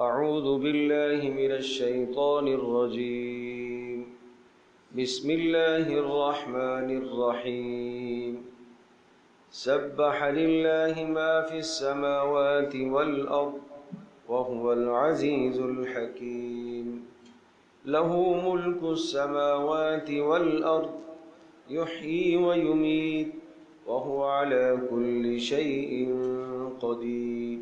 أعوذ بالله من الشيطان الرجيم. بسم الله الرحمن الرحيم. سبح لله ما في السماوات والأرض وهو العزيز الحكيم. له ملك السماوات والأرض يحيي ويميت وهو على كل شيء قدير.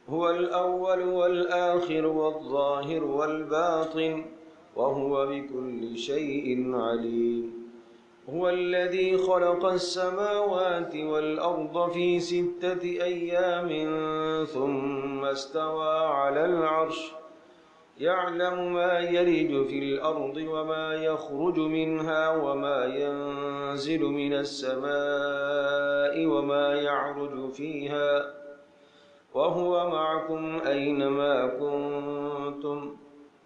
هو الأول والآخر والظاهر والباطن وهو بكل شيء عليم. هو الذي خلق السماوات والأرض في 6 أيام ثم استوى على العرش يعلم ما يلج في الأرض وما يخرج منها وما ينزل من السماء وما يعرج فيها وهو معكم أينما كنتم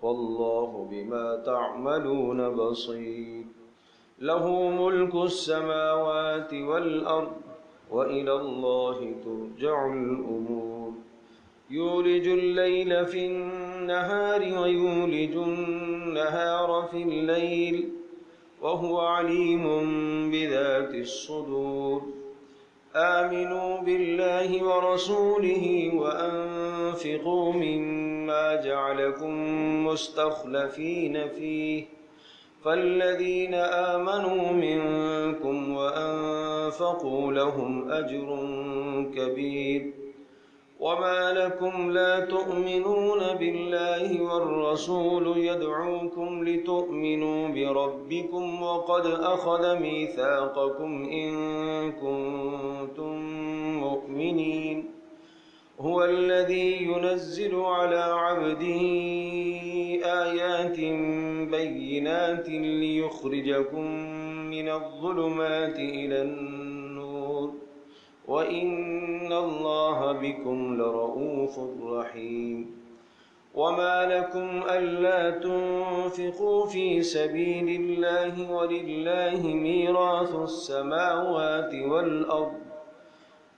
والله بما تعملون بصير. له ملك السماوات والأرض وإلى الله ترجع الأمور. يولج الليل في النهار ويولج النهار في الليل وهو عليم بذات الصدور. آمنوا بالله ورسوله وأنفقوا مما جعلكم مستخلفين فيه فالذين آمنوا منكم وأنفقوا لهم أجر كبير. وما لكم لا تؤمنون بالله والرسول يدعوكم لتؤمنوا بربكم وقد أخذ ميثاقكم إن كنتم مؤمنين. هو الذي ينزل على عبده آيات بينات ليخرجكم من الظلمات إلى النور وإن الله بكم لرؤوف رحيم. وما لكم ألا تنفقوا في سبيل الله ولله ميراث السماوات والأرض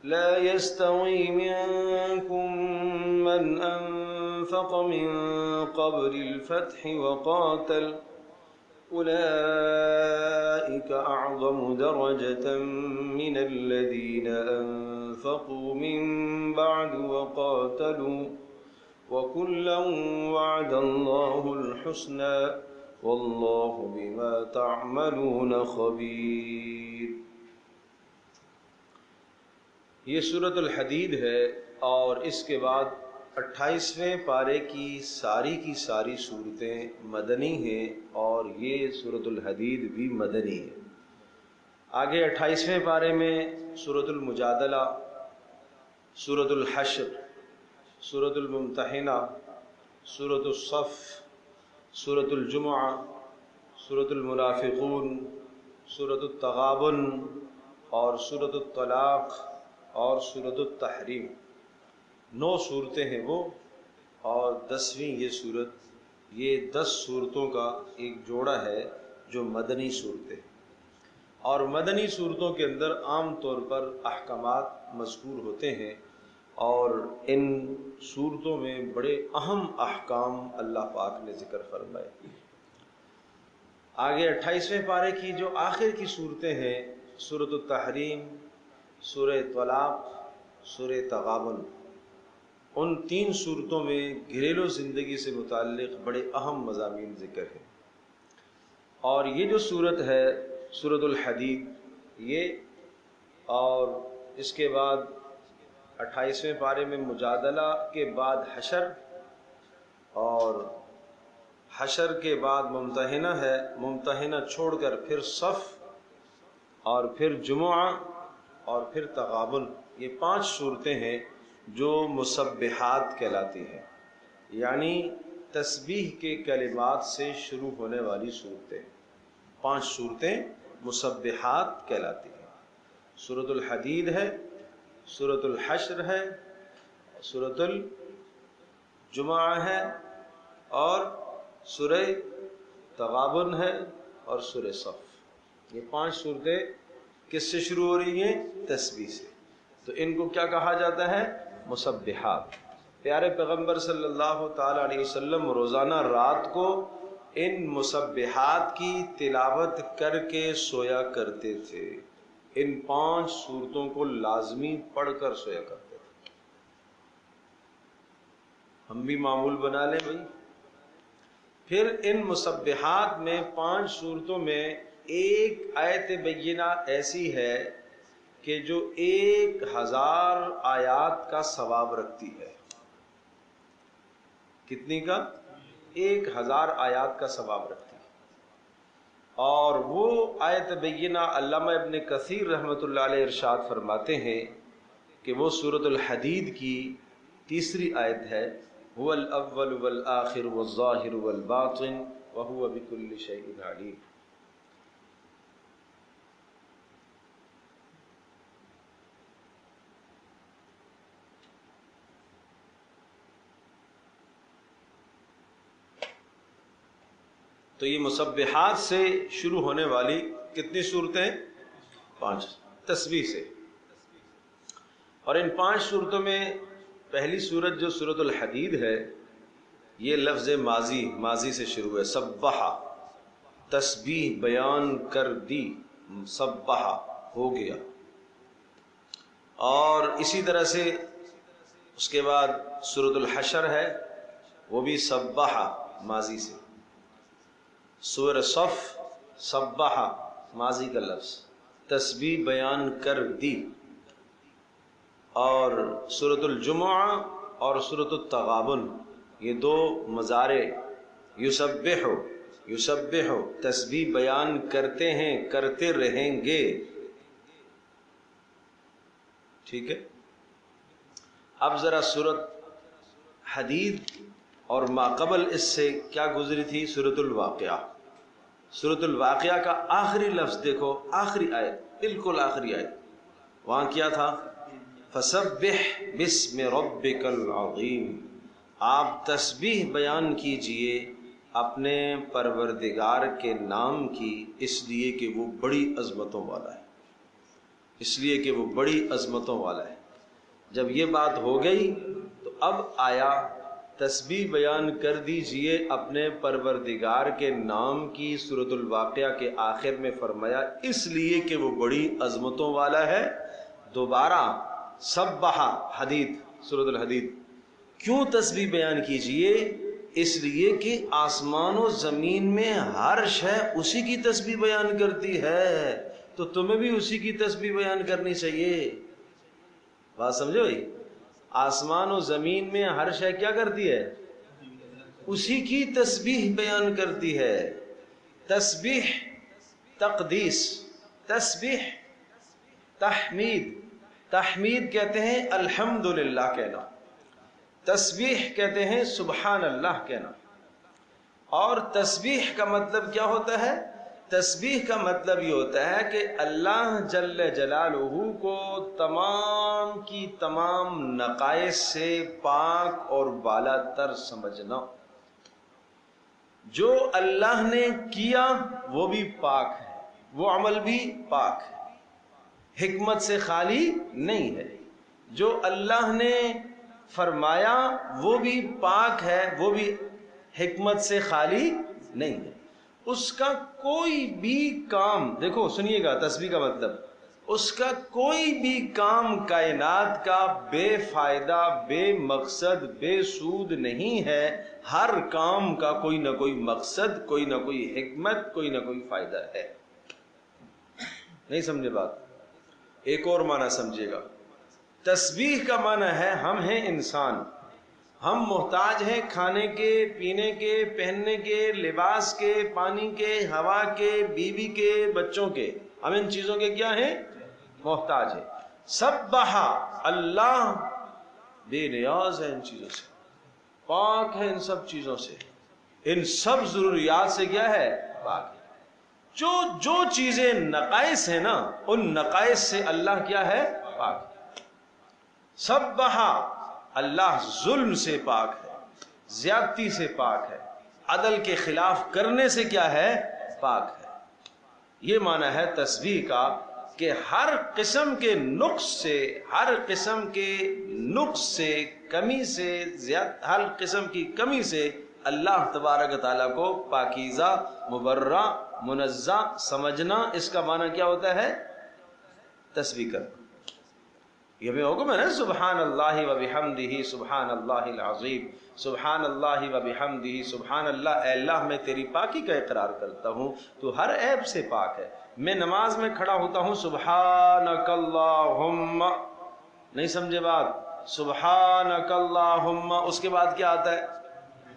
لا يستوي منكم من أنفق من قبل الفتح وقاتل أولئك أعظم درجة من الذين أنفقوا من بعد وقاتلوا وكلا وعد الله الحسنى والله بما تعملون خبير. یہ سورۃ الحدید ہے اور اس کے بعد 28ویں پارے کی ساری صورتیں مدنی ہیں اور یہ سورۃ الحدید بھی مدنی ہے. آگے 28ویں پارے میں سورۃ المجادلہ، سورۃ الحشر، سورۃ الممتحنہ، سورۃ الصف، سورۃ الجمعہ، سورۃ المنافقون، سورۃ التغابن اور سورۃ الطلاق اور سورۃ التحریم. 9 صورتیں ہیں وہ اور 10ویں یہ صورت. یہ 10 صورتوں کا ایک جوڑا ہے جو مدنی صورتیں ہیں. اور مدنی صورتوں کے اندر عام طور پر احکامات مذکور ہوتے ہیں اور ان صورتوں میں بڑے اہم احکام اللہ پاک نے ذکر فرمائے. آگے 28ویں پارے کی جو آخر کی صورتیں ہیں، سورۃ التحریم، سورہ طلاق، سورہ تغابن، ان 3 صورتوں میں گھریلو زندگی سے متعلق بڑے اہم مضامین ذکر ہیں. اور یہ جو صورت ہے سورۃ الحدید یہ، اور اس کے بعد 28ویں پارے میں مجادلہ کے بعد حشر، اور حشر کے بعد ممتحنہ ہے، ممتحنہ چھوڑ کر پھر صف اور پھر جمعہ اور پھر تغابن. یہ 5 صورتیں ہیں جو مسبحات کہلاتی ہیں، یعنی تسبیح کے کلمات سے شروع ہونے والی صورتیں. 5 صورتیں مسبحات کہلاتی ہیں. سورۃ الحدید ہے، سورۃ الحشر ہے، سورۃ الجمعہ ہے اور سورہ تغابن ہے اور سورہ صف. یہ 5 صورتیں کس سے شروع ہو رہی ہیں؟ تسبیح سے. تو ان کو کیا کہا جاتا ہے؟ مسبحات. پیارے پیغمبر صلی اللہ تعالی علیہ وسلم روزانہ رات کو ان مسبحات کی تلاوت کر کے سویا کرتے تھے، ان 5 سورتوں کو لازمی پڑھ کر سویا کرتے تھے۔ ہم بھی معمول بنا لیں بھائی۔ پھر ان مسبحات میں 5 سورتوں میں ایک آیت بینہ ایسی ہے کہ جو 1000 آیات کا ثواب رکھتی ہے۔ کتنی کا؟ 1000 آیات کا ثواب رکھتی ہے۔ اور وہ آیت بینہ علامہ ابن کثیر رحمۃ اللہ علیہ ارشاد فرماتے ہیں کہ وہ سورۃ الحدید کی 3 آیت ہے، هو الاول والآخر والظاہر والباطن وهو بكل شيء علیم۔ تو یہ مسبحات سے شروع ہونے والی کتنی صورتیں؟ 5 تسبیح سے۔ اور ان 5 صورتوں میں پہلی صورت جو سورۃ الحدید ہے، یہ لفظ ماضی سے شروع ہے۔ سبح، تسبیح بیان کر دی، سبح ہو گیا۔ اور اسی طرح سے اس کے بعد سورۃ الحشر ہے، وہ بھی سبح ماضی سے۔ سورہ صف، سبح ماضی کا لفظ، تسبیح بیان کر دی۔ اور سورۃ الجمعہ اور سورۃ التغابن، یہ 2 مضارع، یسبح تسبیح بیان کرتے ہیں، کرتے رہیں گے۔ ٹھیک ہے۔ اب ذرا سورۃ حدید اور ما قبل اس سے کیا گزری تھی؟ سورۃ الواقعہ۔ سورۃ الواقعہ کا آخری لفظ دیکھو، آخری آیت، بالکل آخری آیت، وہاں کیا تھا؟ فسبح باسم ربک العظیم، آپ تسبیح بیان کیجئے اپنے پروردگار کے نام کی، اس لیے کہ وہ بڑی عظمتوں والا ہے، اس لیے کہ وہ بڑی عظمتوں والا ہے۔ جب یہ بات ہو گئی تو اب آیا تسبیح بیان کر دیجئے اپنے پروردگار کے نام کی۔ سورۃ الواقعہ کے آخر میں فرمایا اس لیے کہ وہ بڑی عظمتوں والا ہے۔ دوبارہ سبح حدید، سورۃ الحدید، کیوں تسبیح بیان کیجئے؟ اس لیے کہ آسمان و زمین میں ہر شے اسی کی تسبیح بیان کرتی ہے، تو تمہیں بھی اسی کی تسبیح بیان کرنی چاہیے۔ بات سمجھو بھائی؟ آسمان و زمین میں ہر شے کیا کرتی ہے؟ اسی کی تسبیح بیان کرتی ہے۔ تسبیح تقدیس، تسبیح تحمید، تحمید کہتے ہیں الحمدللہ کہنا، تسبیح کہتے ہیں سبحان اللہ کہنا۔ اور تسبیح کا مطلب کیا ہوتا ہے؟ تسبیح کا مطلب یہ ہوتا ہے کہ اللہ جل جلالہ کو تمام کی تمام نقائص سے پاک اور بالا تر سمجھنا۔ جو اللہ نے کیا وہ بھی پاک ہے، وہ عمل بھی پاک ہے، حکمت سے خالی نہیں ہے۔ جو اللہ نے فرمایا وہ بھی پاک ہے، وہ بھی حکمت سے خالی نہیں ہے۔ اس کا کوئی بھی کام، دیکھو سنیے گا تسبیح کا مطلب، اس کا کوئی بھی کام کائنات کا بے فائدہ، بے مقصد، بے سود نہیں ہے۔ ہر کام کا کوئی نہ کوئی مقصد، کوئی نہ کوئی حکمت، کوئی نہ کوئی فائدہ ہے۔ نہیں سمجھے بات؟ ایک اور معنی سمجھے گا۔ تسبیح کا معنی ہے ہم ہیں انسان، ہم محتاج ہیں کھانے کے، پینے کے، پہننے کے، لباس کے، پانی کے، ہوا کے، بیوی کے، بچوں کے، ہم ان چیزوں کے کیا ہیں؟ محتاج ہیں۔ سبح، اللہ بے نیاز ہے ان چیزوں سے، پاک ہے ان سب چیزوں سے، ان سب ضروریات سے کیا ہے؟ پاک ہے۔ جو چیزیں نقائص ہیں نا، ان نقائص سے اللہ کیا ہے؟ پاک ہے۔ سبح، اللہ ظلم سے پاک ہے، زیادتی سے پاک ہے، عدل کے خلاف کرنے سے کیا ہے؟ پاک ہے۔ یہ معنی ہے تسبیح کا کہ ہر قسم کے نقص سے، ہر قسم کے نقص سے، کمی سے، ہر قسم کی کمی سے اللہ تبارک تعالیٰ کو پاکیزہ، مبرہ، منزہ سمجھنا، اس کا معنی کیا ہوتا ہے؟ تسبیح کرنا۔ یہ بھی حکم ہے نا، سبحان اللہ و بحمدہ سبحان اللہ العظیم، سبحان اللہ و بحمدہ سبحان اللہ۔ اے اللہ میں تیری پاکی کا اقرار کرتا ہوں، تو ہر عیب سے پاک ہے۔ میں نماز میں کھڑا ہوتا ہوں، سبحانک اللہم، نہیں سمجھے بات؟ سبحانک اللہم، اس کے بعد کیا آتا ہے؟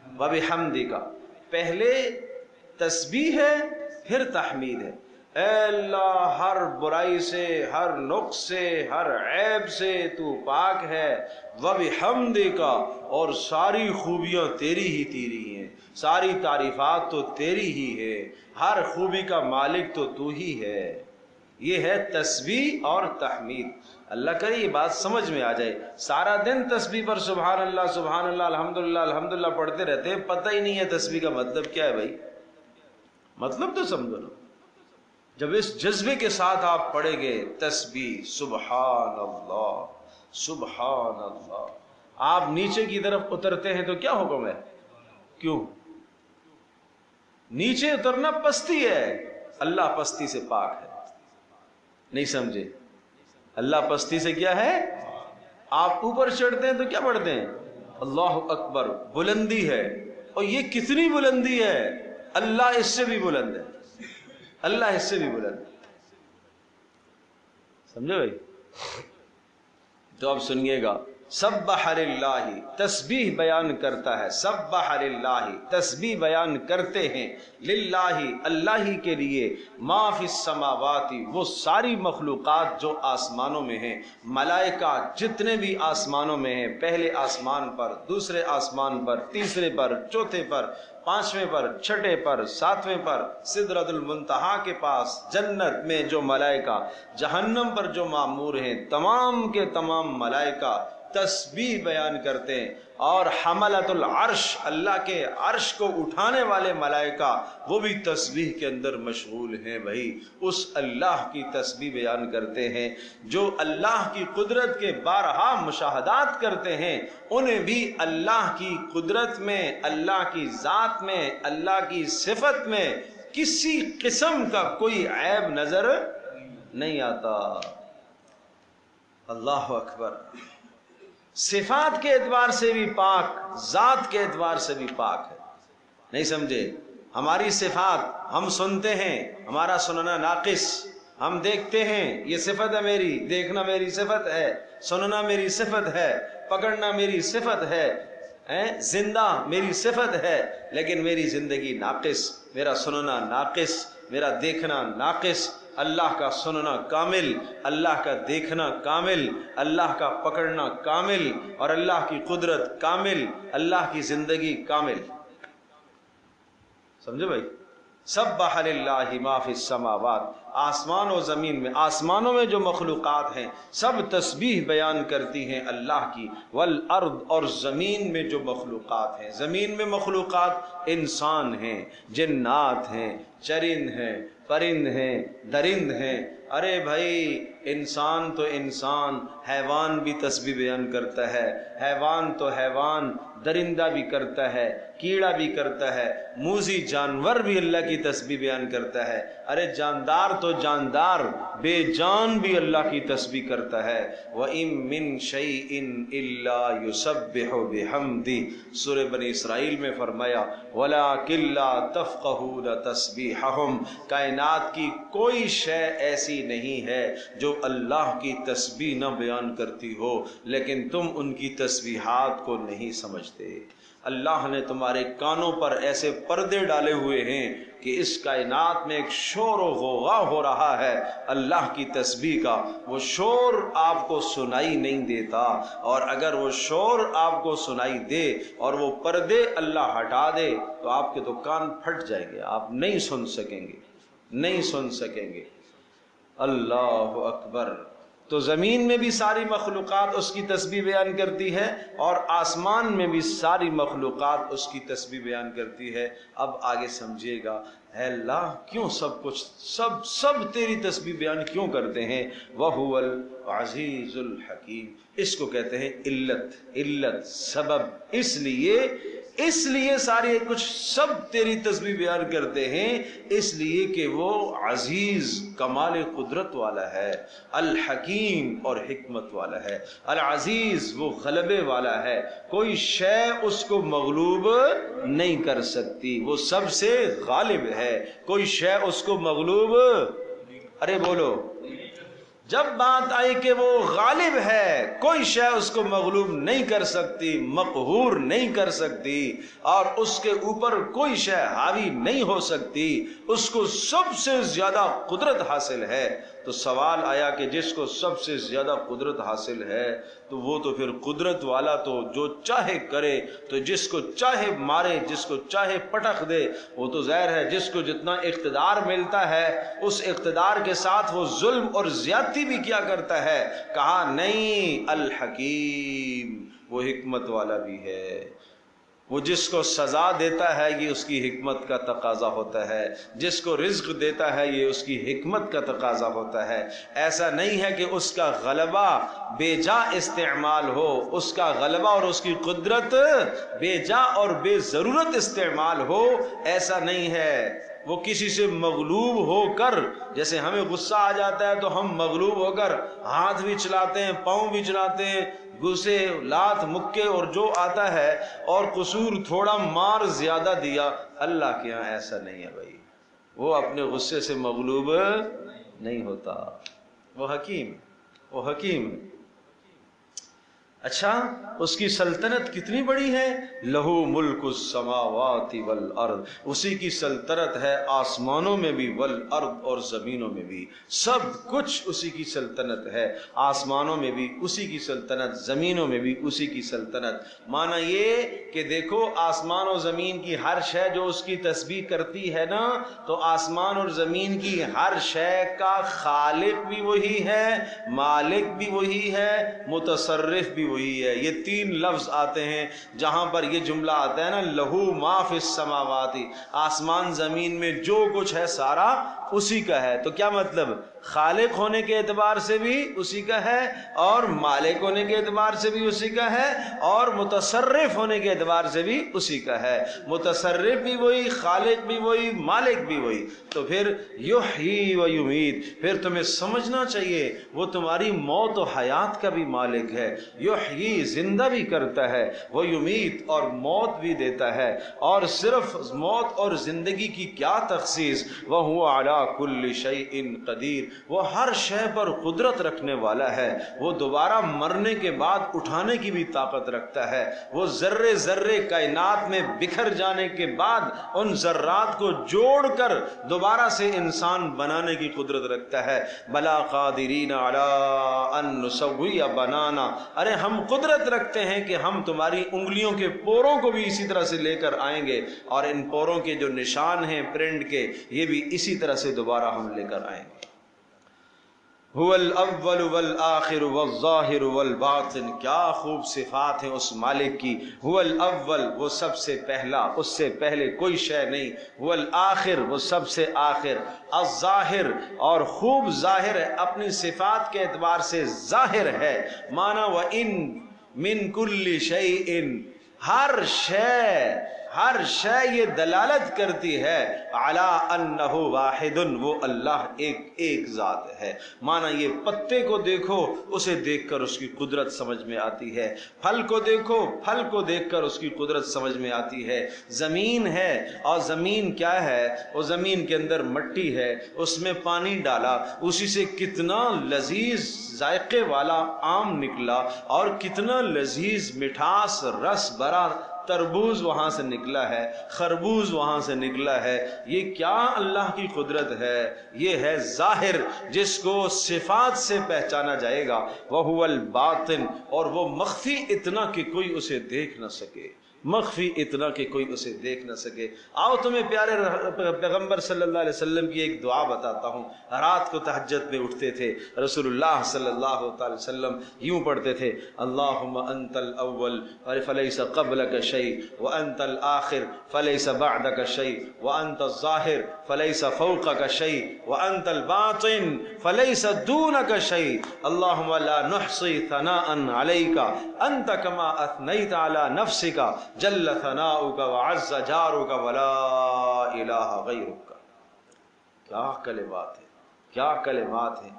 و بحمدک۔ پہلے تسبیح ہے، پھر تحمید ہے۔ اے اللہ ہر برائی سے، ہر نقص سے، ہر عیب سے تو پاک ہے، وَبِحَمْدِكَ، اور ساری خوبیاں تیری ہی تیری ہیں، ساری تعریفات تو تیری ہی ہے، ہر خوبی کا مالک تو ہی ہے۔ یہ ہے تسبیح اور تحمید۔ اللہ کرے یہ بات سمجھ میں آ جائے۔ سارا دن تسبیح پر سبحان اللہ سبحان اللہ الحمدللہ الحمدللہ پڑھتے رہتے ہیں، پتہ ہی نہیں ہے تسبیح کا مطلب کیا ہے۔ بھائی مطلب تو سمجھو نا۔ جب اس جذبے کے ساتھ آپ پڑھیں گے تسبیح سبحان اللہ سبحان اللہ، آپ نیچے کی طرف اترتے ہیں تو کیا حکم ہے؟ کیوں نیچے اترنا پستی ہے، اللہ پستی سے پاک ہے، نہیں سمجھے؟ اللہ پستی سے کیا ہے؟ آپ اوپر چڑھتے ہیں تو کیا پڑھتے ہیں؟ اللہ اکبر، بلندی ہے، اور یہ کتنی بلندی ہے؟ اللہ اس سے بھی بلند ہے، اللہ اس سے بھی بلند، سمجھو بھائی؟ تو اب سنیے گا، سبح للہ، تسبیح بیان کرتا ہے، سبح للہ، تسبیح بیان کرتے ہیں، للہ، اللہ ہی کے لیے، ما فی السماوات، وہ ساری مخلوقات جو آسمانوں میں ہیں، ملائکہ جتنے بھی آسمانوں میں ہیں، پہلے آسمان پر، دوسرے آسمان پر، تیسرے پر، چوتھے پر، پانچویں پر، چھٹے پر، ساتویں پر، سدرۃ المنتہا کے پاس، جنت میں جو ملائکہ، جہنم پر جو مامور ہیں، تمام کے تمام ملائکہ تسبیح بیان کرتے ہیں، اور حملۃ العرش، اللہ کے عرش کو اٹھانے والے ملائکہ، وہ بھی تسبیح کے اندر مشغول ہیں۔ بھائی اس اللہ کی تسبیح بیان کرتے ہیں، جو اللہ کی قدرت کے بارہا مشاہدات کرتے ہیں، انہیں بھی اللہ کی قدرت میں، اللہ کی ذات میں، اللہ کی صفت میں کسی قسم کا کوئی عیب نظر نہیں آتا۔ اللہ اکبر۔ صفات کے اعتبار سے بھی پاک، ذات کے اعتبار سے بھی پاک ہے، نہیں سمجھے؟ ہماری صفات، ہم سنتے ہیں، ہمارا سننا ناقص، ہم دیکھتے ہیں، یہ صفت ہے میری، دیکھنا میری صفت ہے، سننا میری صفت ہے، پکڑنا میری صفت ہے، زندہ میری صفت ہے، لیکن میری زندگی ناقص، میرا سننا ناقص، میرا دیکھنا ناقص۔ اللہ کا سننا کامل، اللہ کا دیکھنا کامل، اللہ کا پکڑنا کامل، اور اللہ کی قدرت کامل، اللہ کی زندگی کامل، سمجھے بھائی؟ سبح للہ ما فی السماوات، آسمان و زمین میں، آسمانوں میں جو مخلوقات ہیں سب تسبیح بیان کرتی ہیں اللہ کی، والارض، اور زمین میں جو مخلوقات ہیں، زمین میں مخلوقات انسان ہیں، جنات ہیں، چرند ہیں، پرند ہیں، درند ہیں۔ ارے بھائی انسان تو انسان، حیوان بھی تسبیح بیان کرتا ہے، حیوان تو حیوان، درندہ بھی کرتا ہے، کیڑا بھی کرتا ہے، موذی جانور بھی اللہ کی تسبیح بیان کرتا ہے۔ ارے جاندار تو جاندار، بے جان بھی اللہ کی تسبیح کرتا ہے۔ وَإِن مِّن شَيْءٍ إِلَّا يُسَبِّحُ بِحَمْدِهِ، سورہ بنی اسرائیل میں فرمایا وَلَٰكِن لَّا تَفْقَهُونَ تَسْبِيحَهُمْ، کائنات کی کوئی شے ایسی نہیں ہے جو اللہ کی تسبیح نہ بیان کرتی ہو، لیکن تم ان کی تسبیحات کو نہیں سمجھتے۔ اللہ نے تمہارے کانوں پر ایسے پردے ڈالے ہوئے ہیں کہ اس کائنات میں ایک شور و غوغا ہو رہا ہے اللہ کی تسبیح کا، وہ شور آپ کو سنائی نہیں دیتا، اور اگر وہ شور آپ کو سنائی دے اور وہ پردے اللہ ہٹا دے تو آپ کے تو کان پھٹ جائیں گے، آپ نہیں سن سکیں گے، نہیں سن سکیں گے۔ اللہ اکبر۔ تو زمین میں بھی ساری مخلوقات اس کی تسبیح بیان کرتی ہے، اور آسمان میں بھی ساری مخلوقات اس کی تسبیح بیان کرتی ہے۔ اب آگے سمجھیے گا، اے اللہ کیوں سب کچھ سب تیری تسبیح بیان کیوں کرتے ہیں؟ وَهُوَ الْعَزِيزُ الْحَكِيمُ، اس کو کہتے ہیں علت سبب، اس لیے سارے کچھ سب تیری تسبیح بیان کرتے ہیں، اس لیے کہ وہ عزیز کمال قدرت والا ہے، الحکیم اور حکمت والا ہے۔ العزیز وہ غلبے والا ہے، کوئی شے اس کو مغلوب نہیں کر سکتی، وہ سب سے غالب ہے، کوئی شے اس کو مغلوب، ارے بولو، جب بات آئی کہ وہ غالب ہے، کوئی شے اس کو مغلوب نہیں کر سکتی، مقہور نہیں کر سکتی، اور اس کے اوپر کوئی شے حاوی نہیں ہو سکتی، اس کو سب سے زیادہ قدرت حاصل ہے۔ تو سوال آیا کہ جس کو سب سے زیادہ قدرت حاصل ہے تو وہ تو پھر قدرت والا تو جو چاہے کرے، تو جس کو چاہے مارے، جس کو چاہے پٹخ دے، وہ تو ظاہر ہے جس کو جتنا اقتدار ملتا ہے اس اقتدار کے ساتھ وہ ظلم اور زیادتی بھی کیا کرتا ہے۔ کہا نہیں، الحکیم وہ حکمت والا بھی ہے، وہ جس کو سزا دیتا ہے یہ اس کی حکمت کا تقاضا ہوتا ہے، جس کو رزق دیتا ہے یہ اس کی حکمت کا تقاضا ہوتا ہے۔ ایسا نہیں ہے کہ اس کا غلبہ بے جا استعمال ہو، اس کا غلبہ اور اس کی قدرت بے جا اور بے ضرورت استعمال ہو، ایسا نہیں ہے۔ وہ کسی سے مغلوب ہو کر، جیسے ہمیں غصہ آ جاتا ہے تو ہم مغلوب ہو کر ہاتھ بھی چلاتے ہیں، پاؤں بھی چلاتے ہیں، غصے لات مکے اور جو آتا ہے، اور قصور تھوڑا مار زیادہ دیا۔ اللہ کے ہاں ایسا نہیں ہے بھائی، وہ اپنے غصے سے مغلوب نہیں ہوتا، وہ حکیم۔ اچھا، اس کی سلطنت کتنی بڑی ہے؟ لہو ملک السماوات والارض، اسی کی سلطنت ہے آسمانوں میں بھی، والارض اور زمینوں میں بھی، سب کچھ اسی کی سلطنت ہے، آسمانوں میں بھی اسی کی سلطنت، زمینوں میں بھی اسی کی سلطنت۔ معنی یہ کہ دیکھو آسمان و زمین کی ہر شے جو اس کی تسبیح کرتی ہے نا، تو آسمان اور زمین کی ہر شے کا خالق بھی وہی ہے، مالک بھی وہی ہے، متصرف بھی وہی ہے۔ یہ تین لفظ آتے ہیں جہاں پر یہ جملہ آتا ہے نا، لہو ما فی السماوات، آسمان زمین میں جو کچھ ہے سارا اسی کا ہے۔ تو کیا مطلب؟ خالق ہونے کے اعتبار سے بھی اسی کا ہے، اور مالک ہونے کے اعتبار سے بھی اسی کا ہے، اور متصرف ہونے کے اعتبار سے بھی اسی کا ہے۔ متصرف بھی وہی، خالق بھی وہی، مالک بھی وہی۔ تو پھر یحیی و یمیت، پھر تمہیں سمجھنا چاہیے وہ تمہاری موت و حیات کا بھی مالک ہے۔ یحیی زندہ بھی کرتا ہے، وہ یمیت اور موت بھی دیتا ہے، اور صرف موت اور زندگی کی کیا تخصیص، وَهُوَ عَلَى كُلِّ شَيْءٍ قَدِيرٌ، وہ ہر شے پر قدرت رکھنے والا ہے، وہ دوبارہ مرنے کے بعد اٹھانے کی بھی طاقت رکھتا ہے، وہ ذرے ذرے کائنات میں بکھر جانے کے بعد ان ذرات کو جوڑ کر دوبارہ سے انسان بنانے کی قدرت رکھتا ہے۔ بلا قادرین علی ان نسوی بنانا، ارے ہم قدرت رکھتے ہیں کہ ہم تمہاری انگلیوں کے پوروں کو بھی اسی طرح سے لے کر آئیں گے، اور ان پوروں کے جو نشان ہیں پرنٹ کے، یہ بھی اسی طرح سے دوبارہ ہم لے کر آئیں گے۔ هو الاول والآخر والظاہر والباطن، کیا خوب صفات ہیں اس مالک کی۔ هو الاول، وہ سب سے پہلا، اس سے پہلے کوئی شے نہیں۔ هو الآخر، وہ سب سے آخر۔ الظاہر، اور خوب ظاہر ہے، اپنی صفات کے اعتبار سے ظاہر ہے۔ معنی وَإِن مِّن كُلِّ شَيْءٍ، ہر شے یہ دلالت کرتی ہے علی انہ واحد، وہ اللہ ایک ذات ہے۔ معنی یہ پتے کو دیکھو، اسے دیکھ کر اس کی قدرت سمجھ میں آتی ہے، پھل کو دیکھو، پھل کو دیکھ کر اس کی قدرت سمجھ میں آتی ہے۔ زمین ہے، اور زمین کیا ہے؟ وہ زمین کے اندر مٹی ہے، اس میں پانی ڈالا، اسی سے کتنا لذیذ ذائقے والا آم نکلا، اور کتنا لذیذ مٹھاس رس بھرا تربوز وہاں سے نکلا ہے، خربوز وہاں سے نکلا ہے۔ یہ کیا اللہ کی قدرت ہے؟ یہ ہے ظاہر، جس کو صفات سے پہچانا جائے گا۔ وَهُوَ الْبَاطِن، اور وہ مخفی اتنا کہ کوئی اسے دیکھ نہ سکے۔ مخفی اتنا کہ کوئی اسے دیکھ نہ سکے۔ آؤ تمہیں پیارے پیغمبر صلی اللہ علیہ وسلم کی ایک دعا بتاتا ہوں۔ رات کو تہجد میں اٹھتے تھے رسول اللہ صلی اللہ تعالی وسلم، یوں پڑھتے تھے اللہم انت الاول فلیس قبلک شیء وانت الآخر فلیس بعدک شیء وانت الظاہر فلیس فوقک شیء وانت الباطن فلیس دونک شیء اللہم لا نحصی ثناء علیک انت کما اثنیت علی نفسک جل ثناؤک وعز جارک ولا الہ غیرک۔ کیا کلمات ہیں، کیا کلمات ہیں،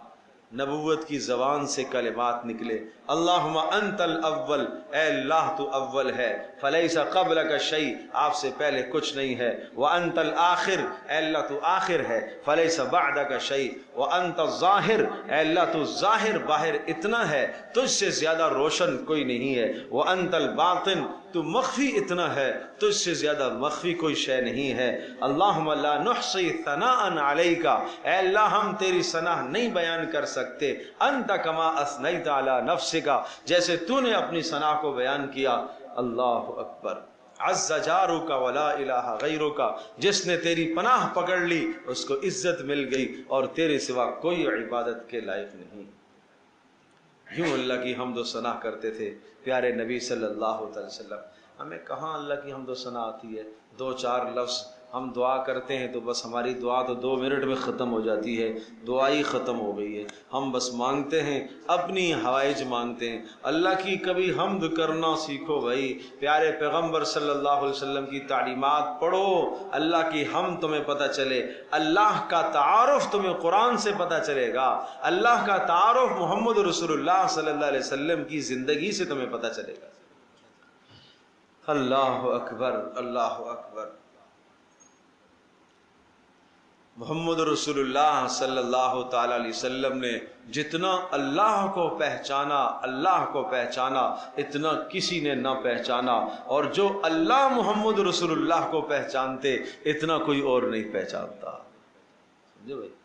نبوت کی زبان سے کلمات نکلے۔ اللہم انت الاول، اے اللہ تو اول ہے، فلیس قبلک شیء، آپ سے پہلے کچھ نہیں ہے، وانت الآخر، اے اللہ تو آخر ہے، فلیس بعدک شیء، وانت الظاہر، اے اللہ تو ظاہر باہر اتنا ہے، تجھ سے زیادہ روشن کوئی نہیں ہے، وانت الباطن، تو مخفی اتنا ہے، تجھ سے زیادہ مخفی کوئی شے نہیں ہے۔ اللہم لا نحصی ثناء علیک، اے اللہ ہم تیری ثنا نہیں بیان کر سکتے، انت کما اثنیت علی نفسک، جیسے تو نے اپنی ثنا کو بیان کیا۔ اللہ اکبر، عز جارک ولا الہ غیرک، جس نے تیری پناہ پکڑ لی اس کو عزت مل گئی اور تیرے سوا کوئی عبادت کے لائق نہیں۔ یوں اللہ کی حمد و ثنا کرتے تھے پیارے نبی صلی اللہ علیہ وسلم۔ ہمیں کہاں اللہ کی حمد و ثنا آتی ہے؟ دو چار لفظ ہم دعا کرتے ہیں تو بس ہماری دعا تو 2 منٹ میں ختم ہو جاتی ہے، دعا ہی ختم ہو گئی ہے۔ ہم بس مانگتے ہیں، اپنی حوائج مانگتے ہیں۔ اللہ کی کبھی حمد کرنا سیکھو بھائی، پیارے پیغمبر صلی اللہ علیہ وسلم کی تعلیمات پڑھو، اللہ کی حمد تمہیں پتہ چلے، اللہ کا تعارف تمہیں قرآن سے پتہ چلے گا، اللہ کا تعارف محمد رسول اللہ صلی اللہ علیہ وسلم کی زندگی سے تمہیں پتہ چلے گا۔ اللہ اکبر، اللہ اکبر۔ محمد رسول اللہ صلی اللہ تعالی علیہ وسلم نے جتنا اللہ کو پہچانا، اللہ کو پہچانا اتنا کسی نے نہ پہچانا، اور جو اللہ محمد رسول اللہ کو پہچانتے اتنا کوئی اور نہیں پہچانتا۔ سمجھے بھائی؟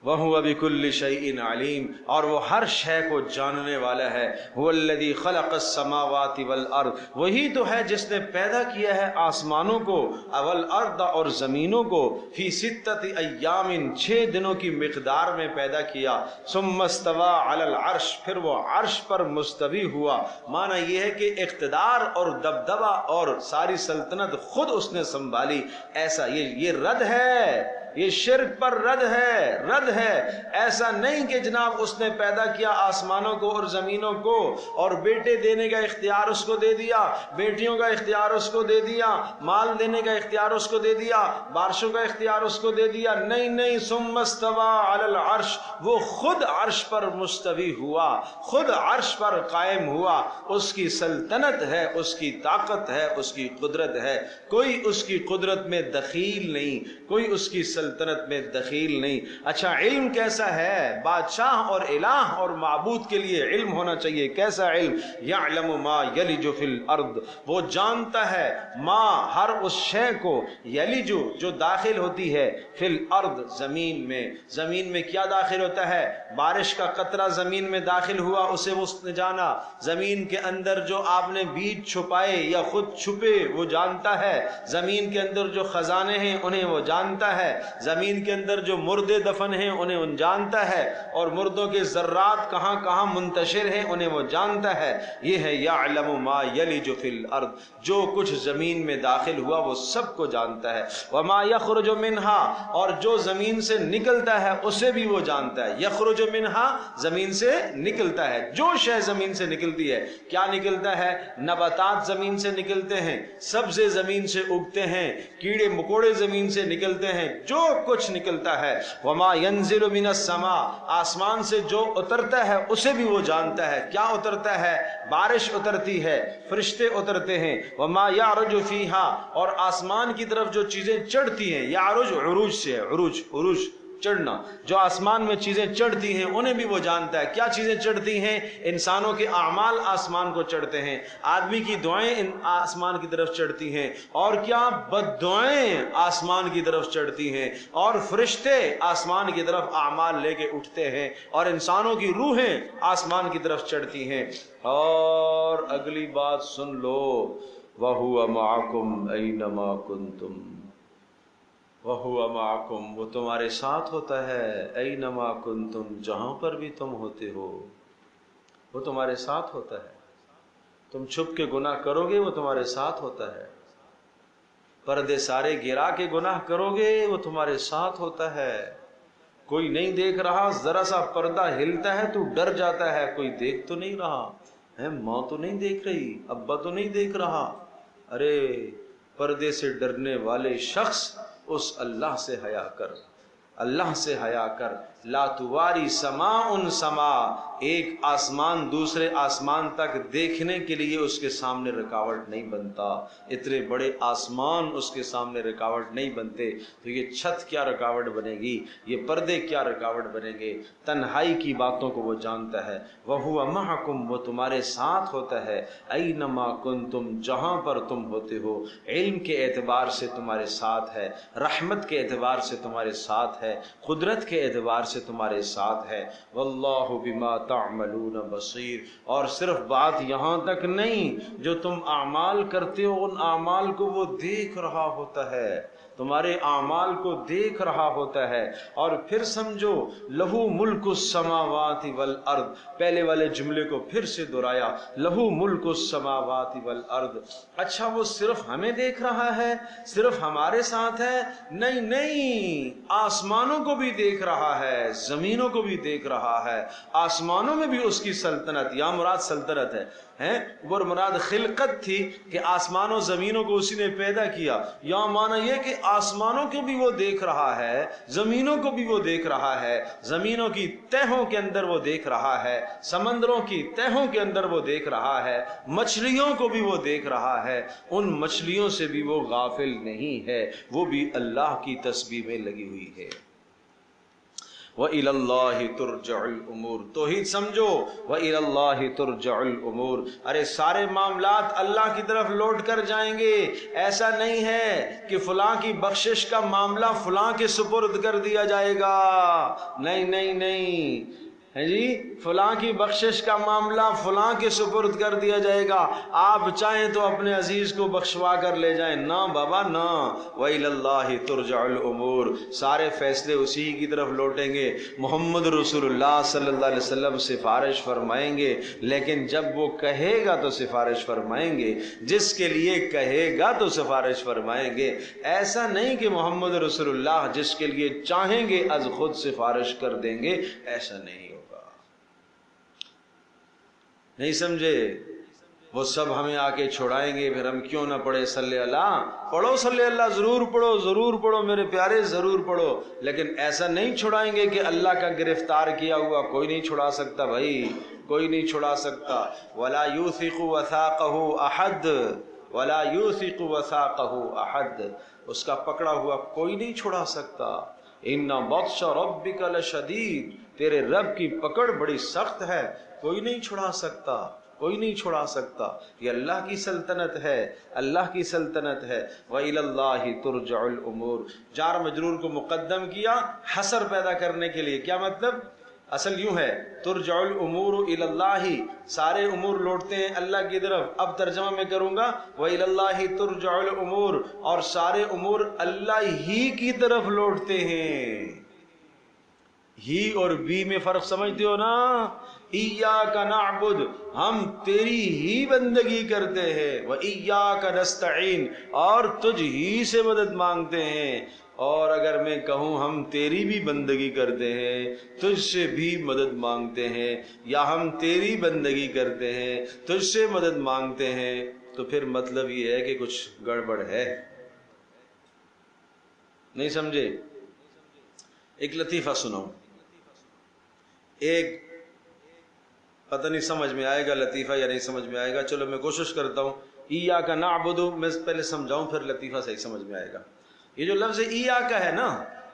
وَهُوَ بِكُلِّ شَيْءٍ عَلِيمٌ، اور وہ ہر شے کو جاننے والا ہے۔ هُوَ الَّذِي خَلَقَ السَّمَاوَاتِ وَالْأَرْضِ، وہی تو ہے جس نے پیدا کیا ہے آسمانوں کو، والارض اور زمینوں کو، فی 6 ایام 6 دنوں کی مقدار میں پیدا کیا، ثم استوى علی العرش، پھر وہ عرش پر مستوی ہوا۔ معنی یہ ہے کہ اقتدار اور دبدبہ اور ساری سلطنت خود اس نے سنبھالی۔ ایسا یہ رد ہے، یہ شرک پر رد ہے، رد ہے۔ ایسا نہیں کہ جناب اس نے پیدا کیا آسمانوں کو اور زمینوں کو اور بیٹے دینے کا اختیار اس کو دے دیا، بیٹیوں کا اختیار اس کو دے دیا، مال دینے کا اختیار اس کو دے دیا، بارشوں کا اختیار اس کو دے دیا۔ نہیں نہیں، ثم استوى علی العرش، وہ خود عرش پر مستوی ہوا، خود عرش پر قائم ہوا۔ اس کی سلطنت ہے، اس کی طاقت ہے، اس کی قدرت ہے، کوئی اس کی قدرت میں دخیل نہیں، کوئی اس کی سلطنت میں دخیل نہیں۔ اچھا، علم کیسا ہے؟ بادشاہ اور الہ اور معبود کے لیے علم ہونا چاہیے۔ کیسا علم؟ یعلم ما یلج فی الارض، وہ جانتا ہے ما، ہر اس شے کو، یلج جو داخل ہوتی ہے، فی الارض زمین میں۔ زمین میں کیا داخل ہوتا ہے؟ بارش کا قطرہ زمین میں داخل ہوا، اسے اس نے جانا۔ زمین کے اندر جو آپ نے بیج چھپائے یا خود چھپے وہ جانتا ہے۔ زمین کے اندر جو خزانے ہیں انہیں وہ جانتا ہے۔ زمین کے اندر جو مردے دفن ہیں انہیں جانتا ہے، اور مردوں کے ذرات کہاں کہاں منتشر ہیں انہیں وہ جانتا ہے۔ یہ ہے یعلم ما یلج فی الارض، جو کچھ زمین میں داخل ہوا وہ سب کو جانتا ہے۔ وما یخرج منہا، اور جو زمین سے نکلتا ہے اسے بھی وہ جانتا ہے۔ یخرج منہا، زمین سے نکلتا ہے، جو شے زمین سے نکلتی ہے۔ کیا نکلتا ہے؟ نباتات زمین سے نکلتے ہیں، سبزے زمین سے اگتے ہیں، کیڑے مکوڑے زمین سے نکلتے ہیں، جو کچھ نکلتا ہے۔ وما ينزل من السماء، آسمان سے جو اترتا ہے اسے بھی وہ جانتا ہے۔ کیا اترتا ہے؟ بارش اترتی ہے، فرشتے اترتے ہیں۔ وما يعرج فيها، اور آسمان کی طرف جو چیزیں چڑھتی ہیں، يعرج عروج سے ہے، عروج چڑھنا، جو آسمان میں چیزیں چڑھتی ہیں انہیں بھی وہ جانتا ہے۔ کیا چیزیں چڑھتی ہیں؟ انسانوں کے اعمال آسمان کو چڑھتے ہیں، آدمی کی دعائیں آسمان کی طرف چڑھتی ہیں، اور کیا بد دعائیں آسمان کی طرف چڑھتی ہیں، اور فرشتے آسمان کی طرف اعمال لے کے اٹھتے ہیں، اور انسانوں کی روحیں آسمان کی طرف چڑھتی ہیں۔ اور اگلی بات سن لو، وَهُوَ مَعَكُمْ أَيْنَمَا كُنْتُمْ، وَهُوَ مَعَكُمْ، وہ تمہارے ساتھ ہوتا ہے، أَيْنَمَا كُنْتُمْ، جہاں پر بھی تم ہوتے ہو وہ تمہارے ساتھ ہوتا ہے۔ تم چھپ کے گناہ کرو گے وہ تمہارے ساتھ ہوتا ہے، پردے سارے گرا کے گناہ کرو گے وہ تمہارے ساتھ ہوتا ہے۔ کوئی نہیں دیکھ رہا، ذرا سا پردہ ہلتا ہے تو ڈر جاتا ہے، کوئی دیکھ تو نہیں رہا ہے، ماں تو نہیں دیکھ رہی، ابا تو نہیں دیکھ رہا۔ ارے پردے سے ڈرنے والے شخص اس اللہ سے حیا کر، اللہ سے حیا کر۔ لا تواری سماء سماء، ایک آسمان دوسرے آسمان تک دیکھنے کے لیے اس کے سامنے رکاوٹ نہیں بنتا، اتنے بڑے آسمان اس کے سامنے رکاوٹ نہیں بنتے، تو یہ چھت کیا رکاوٹ بنے گی، یہ پردے کیا رکاوٹ بنے گے۔ تنہائی کی باتوں کو وہ جانتا ہے۔ وَهُوَ مَعَكُمْ، وہ تمہارے ساتھ ہوتا ہے، أَيْنَمَا كُنْتُمْ، جہاں پر تم ہوتے ہو۔ علم کے اعتبار سے تمہارے ساتھ ہے، رحمت کے اعتبار سے تمہارے ساتھ ہے، قدرت کے اعتبار سے تمہارے ساتھ ہے۔ واللہ بما تعملون بصیر، اور صرف بات یہاں تک نہیں، جو تم اعمال کرتے ہو ان اعمال کو وہ دیکھ رہا ہوتا ہے، تمہارے اعمال کو دیکھ رہا ہوتا ہے۔ اور پھر سمجھو، لہو ملک السماوات والارض، پہلے والے جملے کو پھر سے دہرایا، لہو ملک السماوات والارض۔ اچھا وہ صرف ہمیں دیکھ رہا ہے، صرف ہمارے ساتھ ہے؟ نہیں نہیں، آسمانوں کو بھی دیکھ رہا ہے، زمینوں کو بھی دیکھ رہا ہے۔ آسمانوں میں بھی اس کی سلطنت، یا مراد سلطنت ہے اور مراد خلقت تھی کہ آسمانوں زمینوں کو اسی نے پیدا کیا، یا معنی یہ کہ آسمانوں کو بھی وہ دیکھ رہا ہے، زمینوں کو بھی وہ دیکھ رہا ہے، زمینوں کی تہوں کے اندر وہ دیکھ رہا ہے، سمندروں کی تہوں کے اندر وہ دیکھ رہا ہے، مچھلیوں کو بھی وہ دیکھ رہا ہے، ان مچھلیوں سے بھی وہ غافل نہیں ہے، وہ بھی اللہ کی تسبیح میں لگی ہوئی ہے۔ وَإِلَى اللَّهِ تُرْجَعُ الْأُمُورِ، توحید سمجھو، وَإِلَى اللَّهِ تُرْجَعُ الْأُمُورِ، ارے سارے معاملات اللہ کی طرف لوٹ کر جائیں گے۔ ایسا نہیں ہے کہ فلاں کی بخشش کا معاملہ فلاں کے سپرد کر دیا جائے گا، نہیں نہیں نہیں ہے جی، فلاں کی بخشش کا معاملہ فلاں کے سپرد کر دیا جائے گا، آپ چاہیں تو اپنے عزیز کو بخشوا کر لے جائیں، نہ بابا نہ۔ وَإِلَى اللَّهِ تُرْجَعُ الْأُمُورِ، سارے فیصلے اسی کی طرف لوٹیں گے۔ محمد رسول اللہ صلی اللہ علیہ وسلم سفارش فرمائیں گے، لیکن جب وہ کہے گا تو سفارش فرمائیں گے، جس کے لیے کہے گا تو سفارش فرمائیں گے۔ ایسا نہیں کہ محمد رسول اللہ جس کے لیے چاہیں گے از خود سفارش کر دیں گے، ایسا نہیں ہوگا۔ نہیں سمجھے؟ وہ سب ہمیں آ کے چھوڑائیں گے، پھر ہم کیوں نہ پڑھے صلی اللہ؟ پڑھو صلی اللہ، ضرور پڑھو، ضرور پڑھو میرے پیارے، ضرور پڑھو، لیکن ایسا نہیں چھڑائیں گے کہ اللہ کا گرفتار کیا ہوا کوئی نہیں چھڑا سکتا، بھائی کوئی نہیں چھڑا سکتا۔ وَلَا يُوثِقُ وَثَاقَهُ أَحَدٌ، وَلَا يُوثِقُ وَثَاقَهُ أَحَدٌ، اس کا پکڑا ہوا کوئی نہیں چھڑا سکتا۔ إِنَّ بَطْشَ رَبِّكَ لَشَدِيدٌ، تیرے رب کی پکڑ بڑی سخت ہے، کوئی نہیں چھڑا سکتا، کوئی نہیں چھڑا سکتا۔ یہ اللہ کی سلطنت ہے، اللہ کی سلطنت ہے۔ وَإِلَى اللَّهِ تُرْجَعُ الْأُمُورِ، جار مجرور کو مقدم کیا حصر پیدا کرنے کے لیے۔ کیا مطلب؟ اصل یوں ہے، ترجع الامور الی اللہ، سارے امور لوٹتے ہیں اللہ کی طرف۔ اب ترجمہ میں کروں گا، وَإِلَى اللَّهِ تُرْجَعُ الْأُمُورِ، اور سارے امور اللہ ہی کی طرف لوٹتے ہیں۔ ہی اور بی میں فرق سمجھتے ہو نا؟ ایاک نعبد، ہم تیری ہی بندگی کرتے ہیں، وایاک نستعین، اور تجھ ہی سے مدد مانگتے ہیں۔ اور اگر میں کہوں ہم تیری بھی بندگی کرتے ہیں، تجھ سے بھی مدد مانگتے ہیں، یا ہم تیری بندگی کرتے ہیں تجھ سے مدد مانگتے ہیں، تو پھر مطلب یہ ہے کہ کچھ گڑبڑ ہے۔ نہیں سمجھے؟ ایک لطیفہ سناؤں، ایک پتہ نہیں سمجھ میں آئے گا لطیفہ یا نہیں سمجھ میں آئے گا، چلو میں کوشش کرتا ہوں۔ ایاک نعبد، میں پہلے سمجھاؤں پھر لطیفہ صحیح سمجھ میں آئے گا۔ یہ جو لفظ ایاک ہے نا،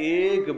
1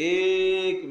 1